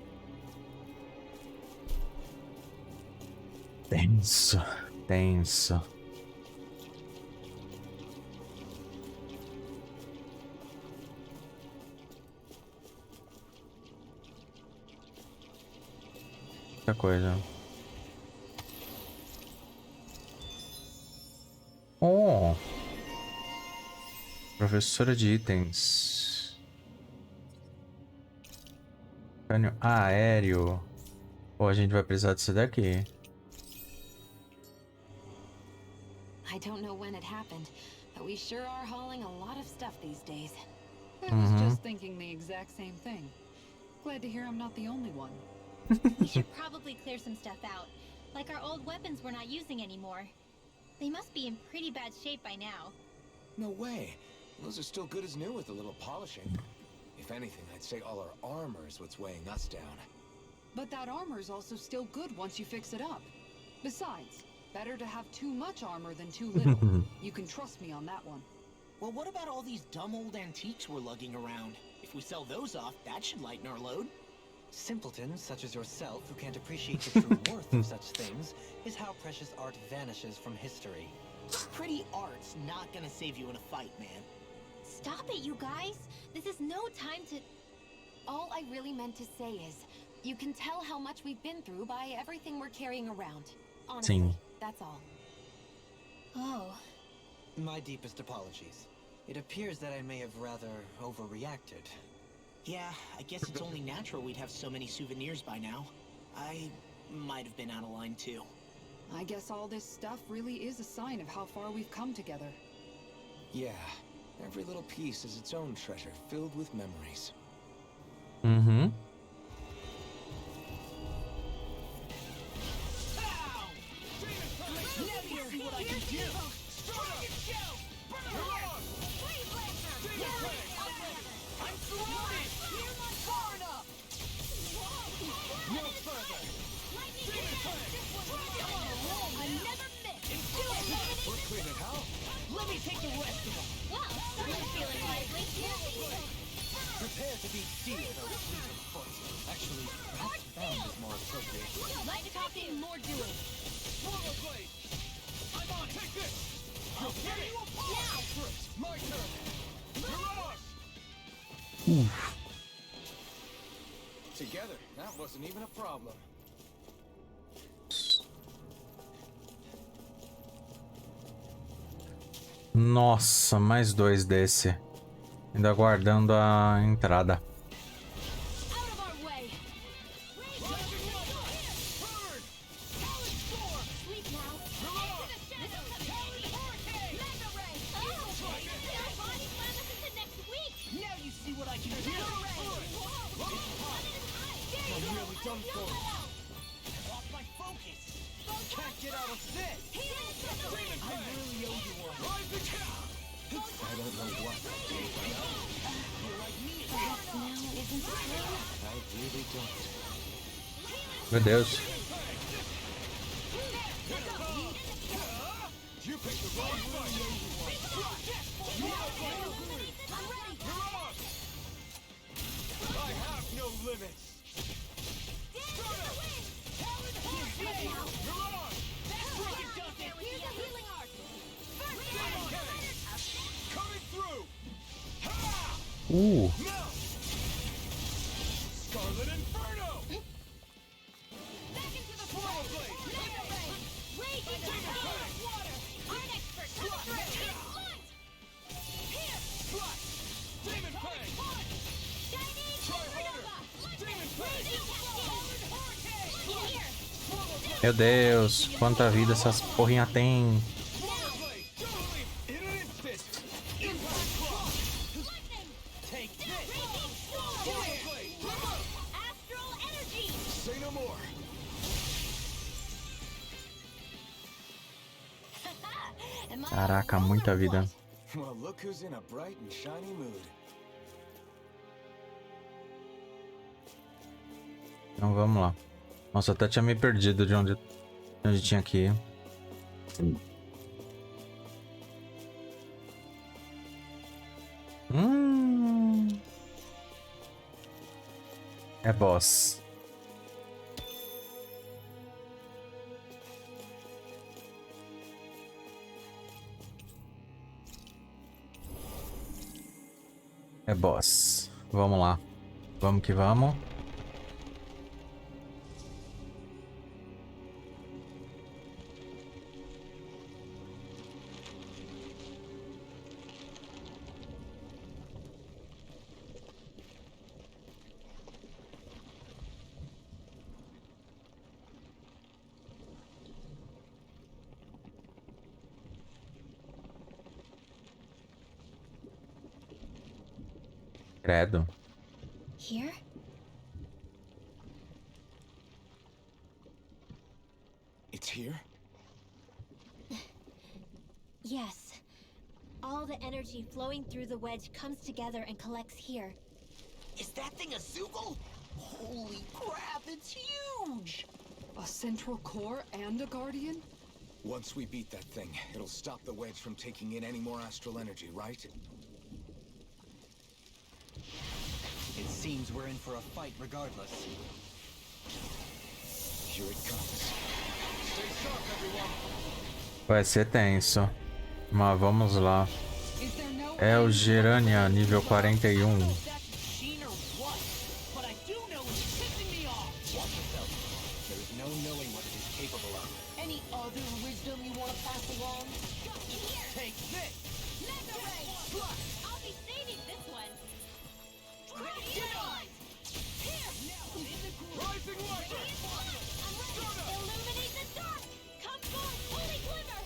Tenso, tenso. Muita coisa. Oh! Professora de itens. Cânion aéreo. Pô, a gente vai precisar disso daqui. I don't know when it happened, but we sure are hauling a lot of stuff these days. I was just thinking the exact same thing. Glad to hear I'm not the only one. We should probably clear some stuff out. Like our old weapons we're not using anymore. They must be in pretty bad shape by now. No way. Those are still good as new with a little polishing. If anything, I'd say all our armor is what's weighing us down. But that armor's also still good once you fix it up. Besides, better to have too much armor than too little. You can trust me on that one. Well, what about all these dumb old antiques we're lugging around? If we sell those off, that should lighten our load. Simpletons such as yourself who can't appreciate the true worth of such things is how precious art vanishes from history. Pretty art's not gonna save you in a fight, man. Stop it, you guys! This is no time to... All I really meant to say is, you can tell how much we've been through by everything we're carrying around. Honestly, Sim. that's all. Oh. My deepest apologies. It appears that I may have rather overreacted. Yeah, I guess it's only natural we'd have so many souvenirs by now. I might have been out of line too. I guess all this stuff really is a sign of how far we've come together. Yeah, every little piece is its own treasure filled with memories. Uhum. Let me take the rest of them. Well, someone's feeling lively. Prepare to be seared on fleet of foot. Actually, perhaps bound is more appropriate. Light talking, more doing. Rollerblade! I'm on! Take this! I'll carry you apart! Now! First, my turn! Mirage! Together, that wasn't even a problem. Nossa, mais dois desse. Ainda aguardando a entrada. Out of our way! Sleep now. Into the shadows! Mega ray! Oh! Our body plans us into next week! Now you see what I can do. I'm nearly done for. Lost my focus. Can't get out of this. I really owe you one. I don't know what that gave me. You're like me. Perhaps now isn't the time. I really don't. Meu Deus. You picked the wrong fight. I have no limits. Coming through. Scarlet Inferno. Back into the fray! Mega ray! Raging cascade! Water! Art expert! Come through! Blunt! Here! Flash. Demon Fang. Chinese Try harder. supernova! Demon Fang. Raging cascade! Hurricane. Here! Swallow Blade. Meu Deus, quanta vida essas porrinha tem. Caraca, muita vida. Well, look who's in a bright and shiny mood. Então vamos lá. Nossa, até tinha me perdido de onde tinha que ir. É boss. É boss. Vamos lá. Vamos que vamos. Credo. Here? It's here? Yes. All the energy flowing through the wedge comes together and collects here. Is that thing a Zoogle? Holy crap, it's huge! A central core and a guardian? Once we beat that thing, it'll stop the wedge from taking in any more astral energy, right? It seems we're in for a fight regardless. Here it comes. Stay sharp, everyone! Vai ser tenso. Mas vamos lá. Is there no É o Gerania, nível 41. That's machine or what? But I do know it's pissing me off! Watch yourself. There is no knowing what it is capable of. Any other wisdom you want to pass along? Take this! Mega Ray! I'll be saving this one. Get on! Here! Rising light! I'm ready! Illuminate the dark! Come forth, holy glimmer!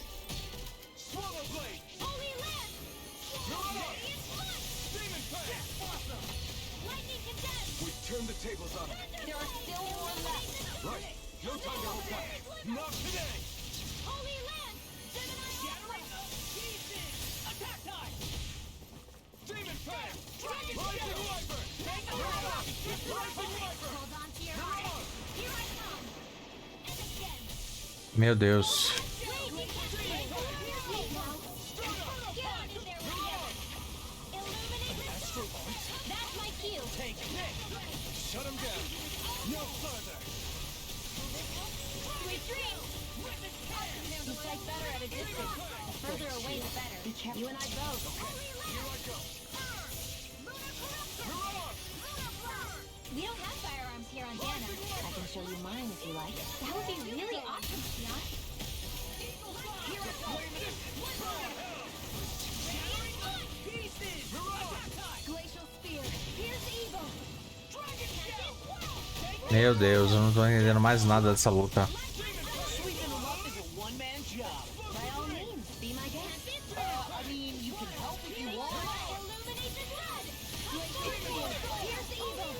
Swallow blade! Holy lance! Radiant flood! Demon fang! Lightning condemned! We've turned the tables on him. There are still more left! Right! No time to hold back! Not today! Holy lance! Gemini Pieces! Attack time! Demon fang! Dragon Rising wyvern! Rising wyvern! Hold on to your heart! Here I come! And again! Meu Deus. Raging cascade! Here we go! Get on in there, Radiant! Illuminate the dark! That's my cue! Take this! Shut him down! No further! Sweet dreams! You fight better at a distance. The further away, the better. You and I both. Here I go! We don't have firearms here on Dana. I can show you mine if you like. That would be really awesome, Sion. Glacial spear. Here's evil. Meu Deus, eu não tô entendendo mais nada dessa luta. Sweeping them up is a one-man job. By all means, be my guest. I mean, you can help if you want. Illuminate the sun. Glacial spear. Here's evil.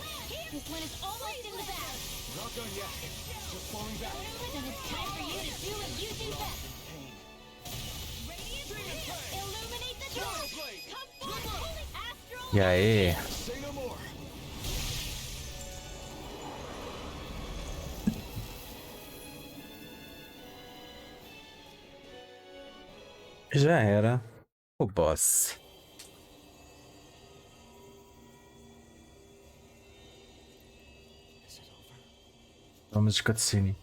This one is almost in the bag. Not done yet. Just falling back. Then it's time for you to do what you do best. Illuminate the dark. Come forth, holy astral. E aí? Say no more! Já era o boss. Vamos de cutscene.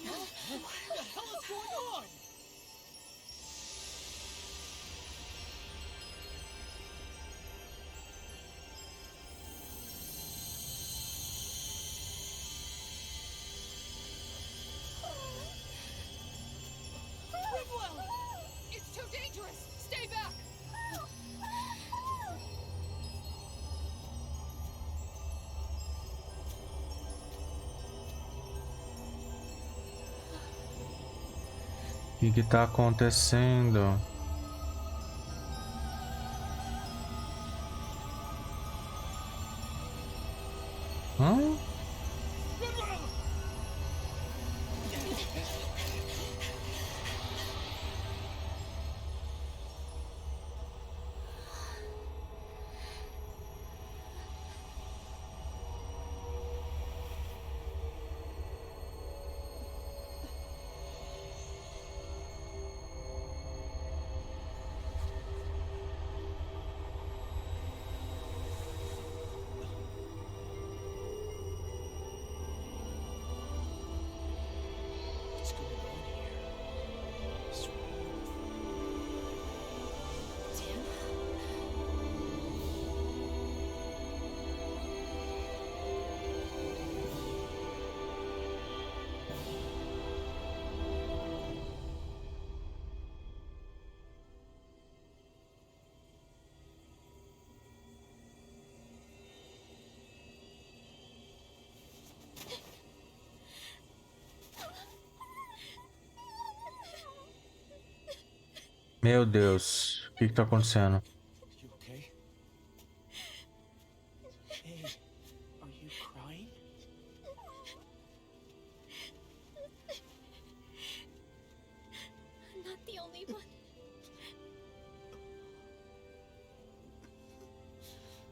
What the hell is going on? It's too dangerous! Stay back! O que tá acontecendo? Hã? What's going on here? What's Meu Deus, o que tá acontecendo? You okay? Hey, are you crying? I'm not the only one.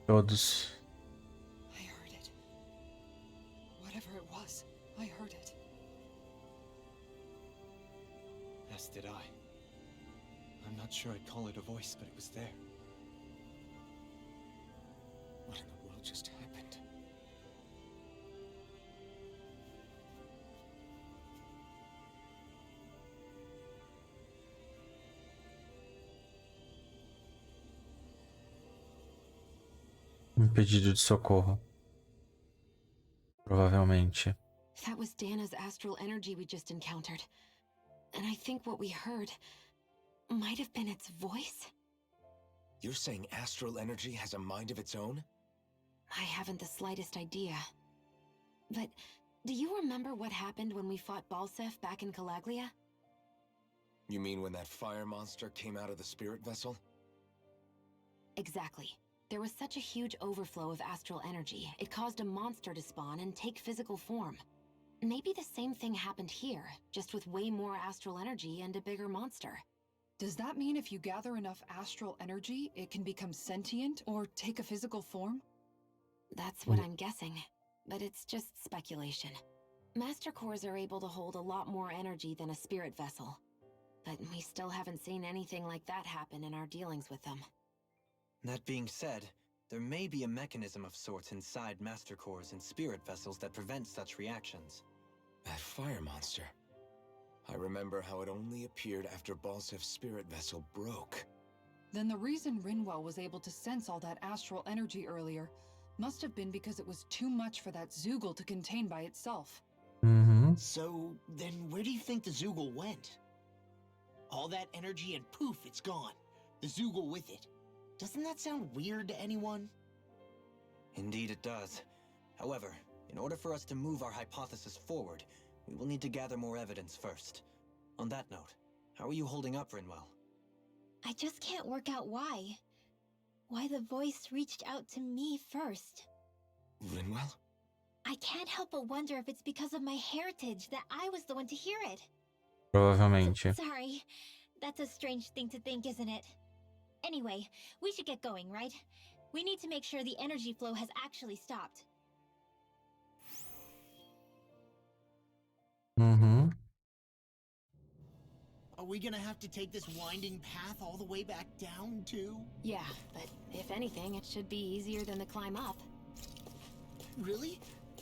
Todos. I heard it. Whatever it was, I heard it. As did I. I'm not sure I'd call it a voice, but it was there. What in the world just happened? Um pedido de socorro. Provavelmente. That was Dana's astral energy we just encountered. And I think what we heard might have been its voice? You're saying astral energy has a mind of its own? I haven't the slightest idea. But do you remember what happened when we fought Balsef back in Calaglia? You mean when that fire monster came out of the spirit vessel? Exactly. There was such a huge overflow of astral energy, it caused a monster to spawn and take physical form. Maybe the same thing happened here, just with way more astral energy and a bigger monster. Does that mean if you gather enough astral energy, it can become sentient or take a physical form? That's what I'm guessing, but it's just speculation. Master cores are able to hold a lot more energy than a spirit vessel, but we still haven't seen anything like that happen in our dealings with them. That being said, there may be a mechanism of sorts inside master cores and spirit vessels that prevents such reactions. That fire monster. I remember how it only appeared after Balsef's spirit vessel broke. Then the reason Rinwell was able to sense all that astral energy earlier must have been because it was too much for that Zoogle to contain by itself. Mm-hmm. So, then where do you think the Zoogle went? All that energy and poof, it's gone. The Zoogle with it. Doesn't that sound weird to anyone? Indeed it does. However, in order for us to move our hypothesis forward, we will need to gather more evidence first. On that note, how are you holding up, Rinwell? I just can't work out why. Why the voice reached out to me first. Rinwell? I can't help but wonder if it's because of my heritage that I was the one to hear it. Provavelmente. Sorry. That's a strange thing to think, isn't it? Anyway, we should get going, right? We need to make sure the energy flow has actually stopped. Mm-hmm. Are we gonna have to take this winding path all the way back down, too? Yeah, but if anything, it should be easier than the climb up. Really?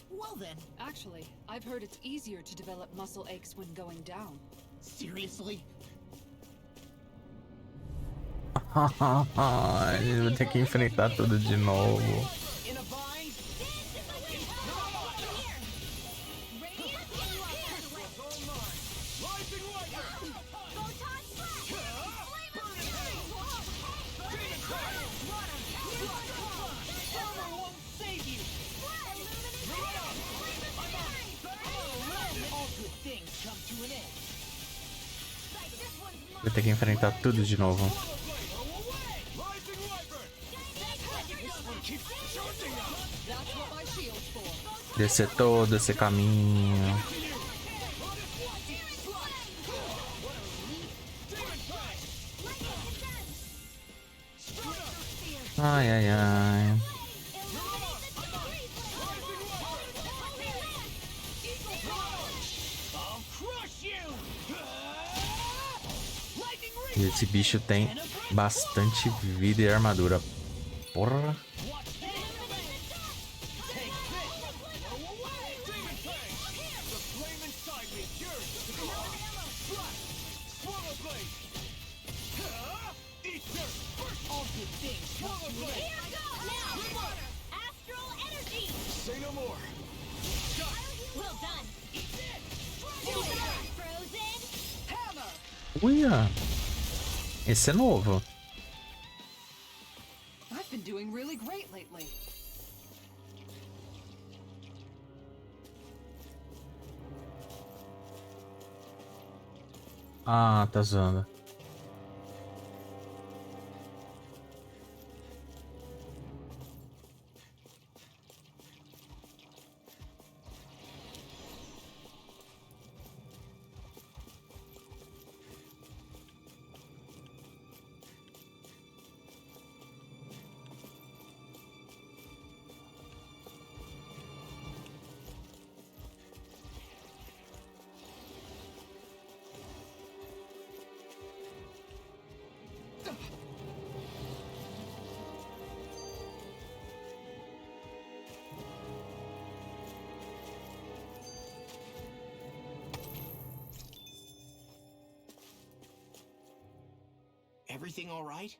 Well then. Actually, I've heard it's easier to develop muscle aches when going down. Seriously? Ele vai ter que enfrentar tudo de novo. In a bind? Radiant Vou ter que enfrentar tudo de novo. Descer todo esse caminho. Ai, ai, ai. E esse bicho tem bastante vida e armadura. Porra. Uia. Esse é novo. I've been doing really great lately. Ah, tá zoando. Everything all right?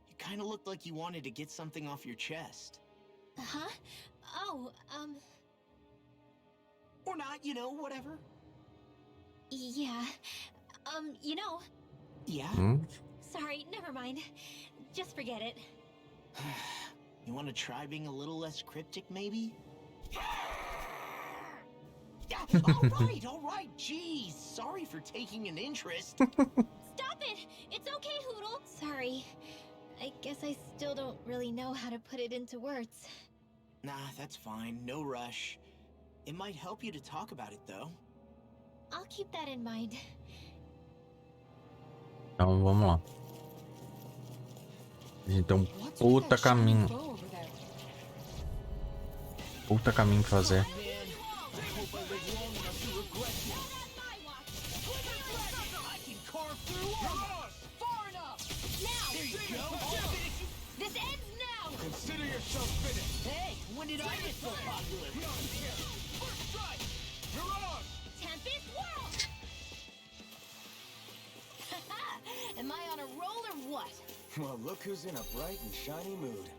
You kind of looked like you wanted to get something off your chest. Huh? Oh, Or not, you know, whatever. yeah. You know, Yeah? sorry, never mind. Just forget it. You want to try being a little less cryptic, maybe? All right, jeez. Sorry for taking an interest. Stop it! It's okay, Hoodle! Sorry. I guess I still don't really know how to put it into words. Nah, that's fine. No rush. It might help you to talk about it, though. I'll keep that in mind. Então vamos lá. A gente tem um What's with puta that shiny caminho. bow over there? Puta caminho pra fazer. This ends now! Consider yourself finished. Hey, when did I get so popular? First strike. You're on. Tempest World! Am I on a roll or what? Well, look who's in a bright and shiny mood.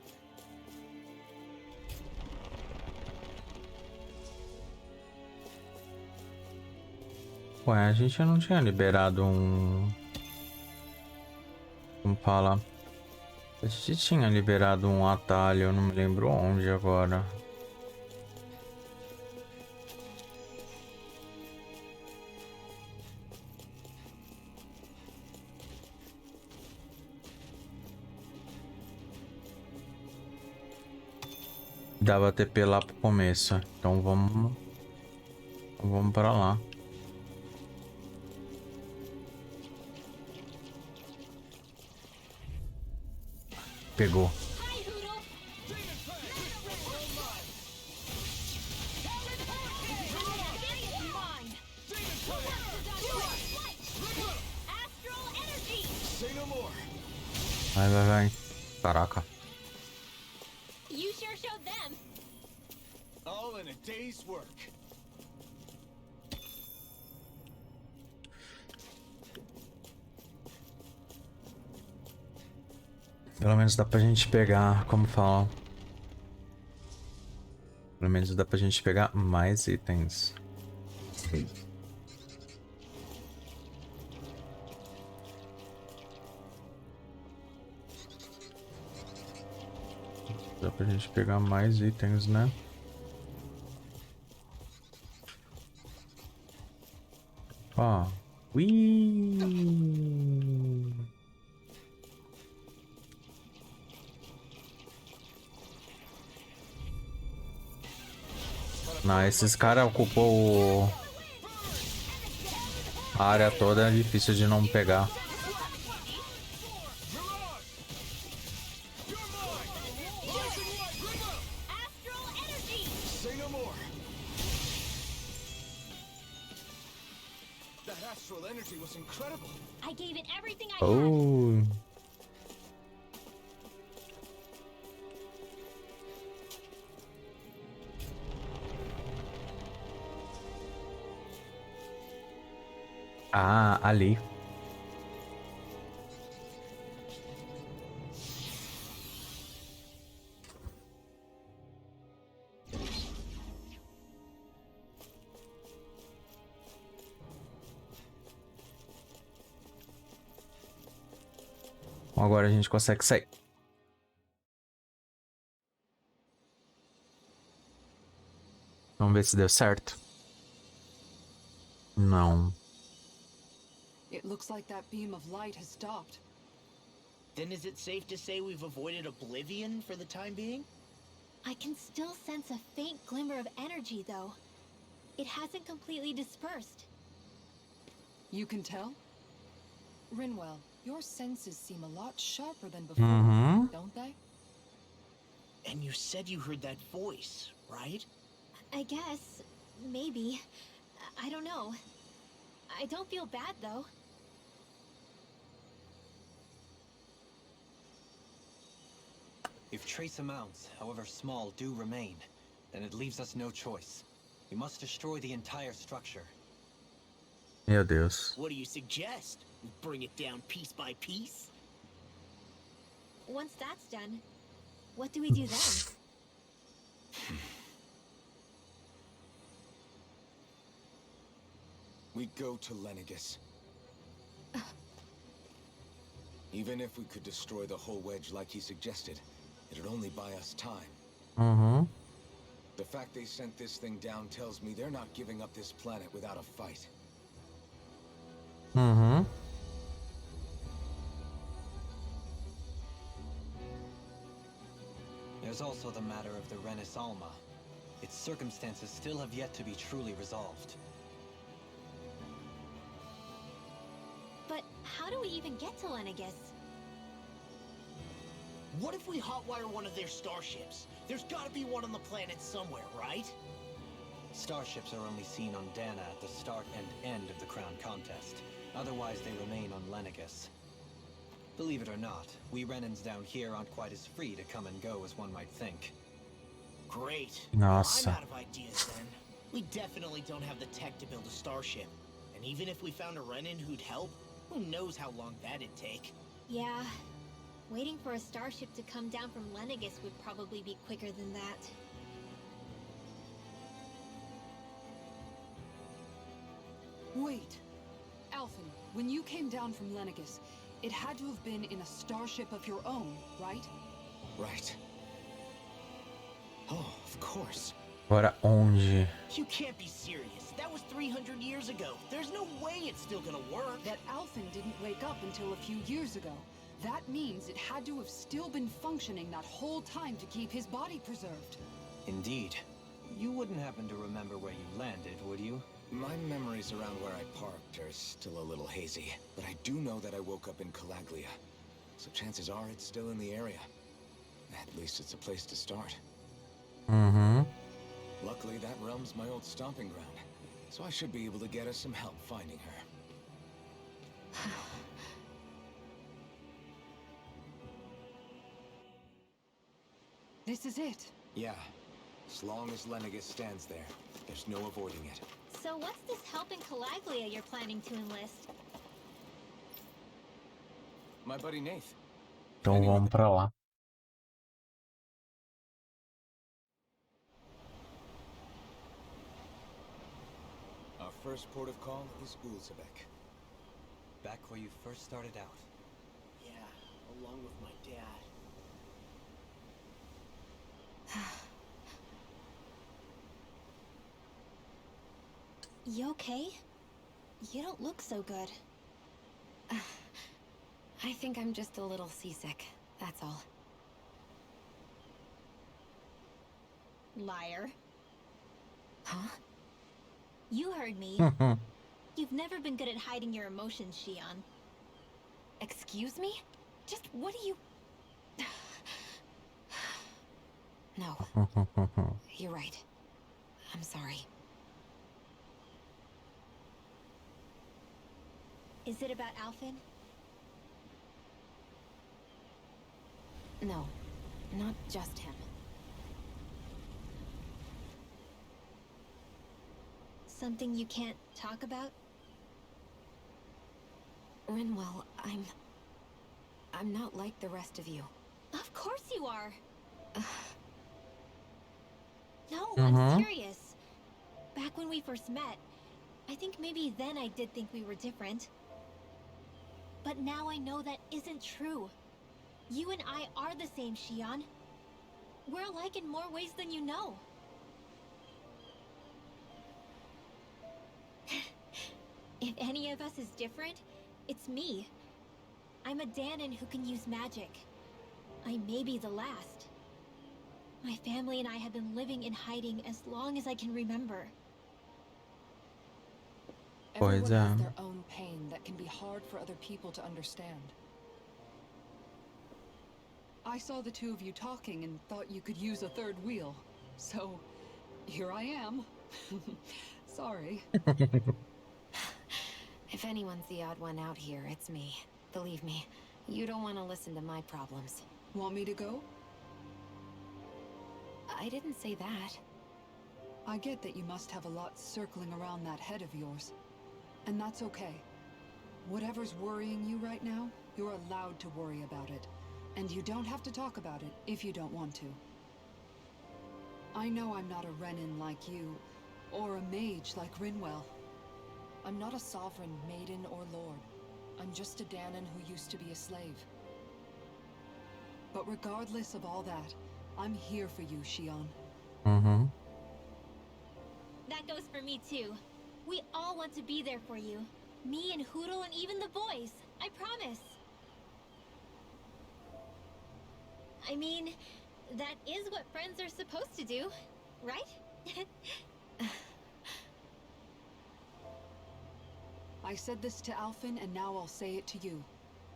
Ué, a gente não tinha liberado um... Como fala? A gente tinha liberado um atalho, eu não me lembro onde agora. Dava TP lá pro começo, então vamos para lá. Pegou. Hi, Hoodle! Astral energy! Say no more. Vai. Caraca. You sure showed them. All in a day's work. Pelo menos dá pra gente pegar, como fala. Pelo menos dá pra gente pegar mais itens. Dá pra gente pegar mais itens, né? Ó. Ui! Não, esses caras ocupou a área toda, é difícil de não pegar. Astral energy! Say no more. That astral energy was incredible. I gave it everything I had. Oh. Ah, ali. Agora a gente consegue sair. Vamos ver se deu certo. Não. It looks like that beam of light has stopped. Then is it safe to say we've avoided oblivion for the time being? I can still sense a faint glimmer of energy, though. It hasn't completely dispersed. You can tell? Rinwell, your senses seem a lot sharper than before, don't they? And you said you heard that voice, right? I guess. Maybe. I don't know. I don't feel bad, though. If trace amounts, however small, do remain, then it leaves us no choice. We must destroy the entire structure. Meu Deus. What do you suggest? We bring it down piece by piece? Once that's done, what do we do then? We go to Lenegis. Even if we could destroy the whole wedge like he suggested, it'd only buy us time. The fact they sent this thing down tells me they're not giving up this planet without a fight. There's also the matter of the Rehna's Alma. Its circumstances still have yet to be truly resolved. But how do we even get to Lenegis? What if we hotwire one of their starships? There's gotta be one on the planet somewhere, right? Starships are only seen on Dana at the start and end of the Crown Contest. Otherwise, they remain on Lenegis. Believe it or not, we Renans down here aren't quite as free to come and go as one might think. Great. Nossa. I'm out of ideas then. We definitely don't have the tech to build a starship. And even if we found a Renan who'd help, who knows how long that'd take. Yeah. Waiting for a starship to come down from Lenegis would probably be quicker than that. Wait. Alphen, when you came down from Lenegis, it had to have been in a starship of your own, right? Right. Oh, of course. Agora onde? You can't be serious. That was 300 years ago. There's no way it's still gonna work. That Alphen didn't wake up until a few years ago. That means it had to have still been functioning that whole time to keep his body preserved. Indeed. You wouldn't happen to remember where you landed, would you? My memories around where I parked are still a little hazy, but I do know that I woke up in Calaglia. So chances are it's still in the area. At least it's a place to start. Luckily, that realm's my old stomping ground, so I should be able to get us some help finding her. This is it. Yeah. As long as Lenegis stands there, there's no avoiding it. So what's this help in Calaglia you're planning to enlist? My buddy Nath. Então vamos pra lá. Our first port of call is Ulzebek. Back where you first started out. Yeah, along with my dad. You okay? You don't look so good. I think I'm just a little seasick, that's all. Liar. Huh? You heard me. You've never been good at hiding your emotions, Xion. Excuse me? Just what do you... No. You're right. I'm sorry. Is it about Alphen? No. Not just him. Something you can't talk about? Rinwell, I'm not like the rest of you. Of course you are. No, Mhm. I'm serious. Back when we first met, I think maybe then I did think we were different. But now I know that isn't true. You and I are the same, Xion. We're alike in more ways than you know. If any of us is different, it's me. I'm a Danon who can use magic. I may be the last. My family and I have been living in hiding as long as I can remember. Everyone Pois has é. their own pain that can be hard for other people to understand. I saw the two of you talking and thought you could use a third wheel. So, here I am. Sorry. If anyone's the odd one out here, it's me. Believe me, you don't want to listen to my problems. Want me to go? I didn't say that. I get that you must have a lot circling around that head of yours. And that's okay. Whatever's worrying you right now, you're allowed to worry about it. And you don't have to talk about it if you don't want to. I know I'm not a Renin like you, or a mage like Rinwell. I'm not a sovereign, maiden, or lord. I'm just a Danon who used to be a slave. But regardless of all that, I'm here for you, Xion. Uhum. That goes for me too. We all want to be there for you. Me and Hoodle and even the boys. I promise. I mean, that is what friends are supposed to do, right? I said this to Alphen, and now I'll say it to you.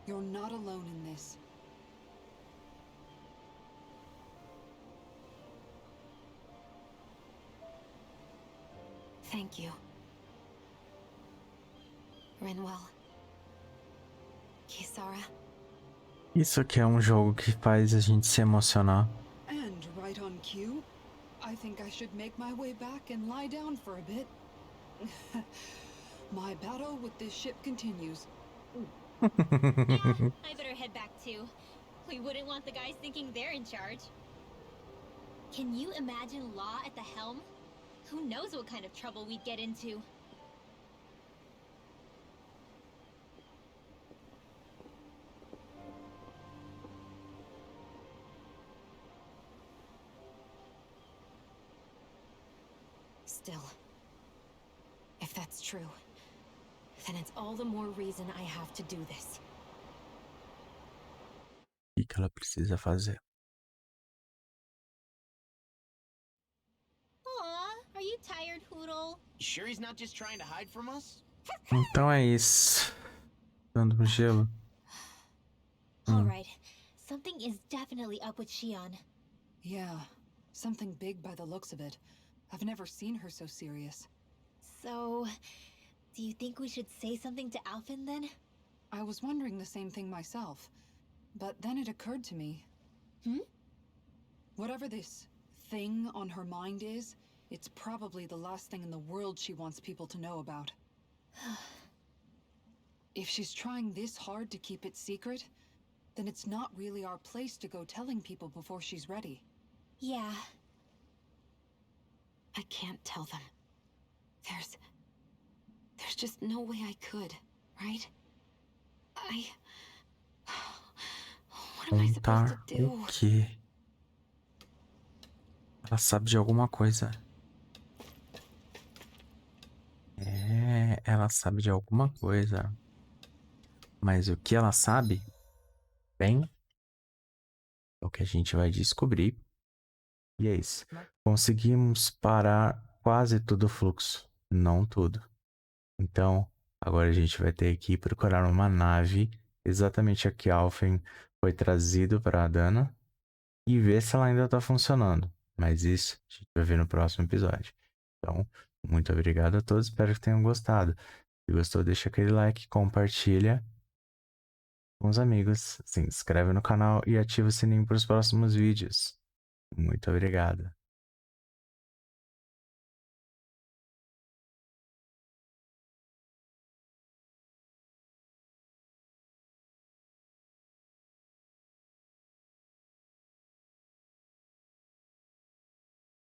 You're not alone in this. Thank you. Rinwell. Kisara. Isso aqui é jogo que faz a gente se emocionar. And right on cue, I think I should make my way back and lie down for a bit. My battle with this ship continues. Yeah, I better head back too. We wouldn't want the guys thinking they're in charge. Can you imagine Law at the helm? Who knows what kind of trouble we'd get into? Still, if that's true, then it's all the more reason I have to do this. O que ela precisa fazer? Aw, are you tired, Hoodle? You sure he's not just trying to hide from us? Então é isso. Dando um gelo. Alright, something is definitely up with Xion. Yeah, something big by the looks of it. I've never seen her so serious. So, do you think we should say something to Alphen then? I was wondering the same thing myself, but then it occurred to me. Whatever this thing on her mind is, it's probably the last thing in the world she wants people to know about. If she's trying this hard to keep it secret, then it's not really our place to go telling people before she's ready. Yeah. I can't tell them. There's just no way I could, right? What am I supposed to Contar do? o quê? Ela sabe de alguma coisa. Ela sabe de alguma coisa. Mas o que ela sabe, bem, é o que a gente vai descobrir. E é isso. Conseguimos parar quase tudo fluxo, não tudo. Então, agora a gente vai ter que procurar uma nave, exatamente a que Alphen foi trazido para a Dana, e ver se ela ainda tá funcionando. Mas isso a gente vai ver no próximo episódio. Então, muito obrigado a todos, espero que tenham gostado. Se gostou, deixa aquele like, compartilha com os amigos, se inscreve no canal e ativa o sininho para os próximos vídeos. Muito obrigado.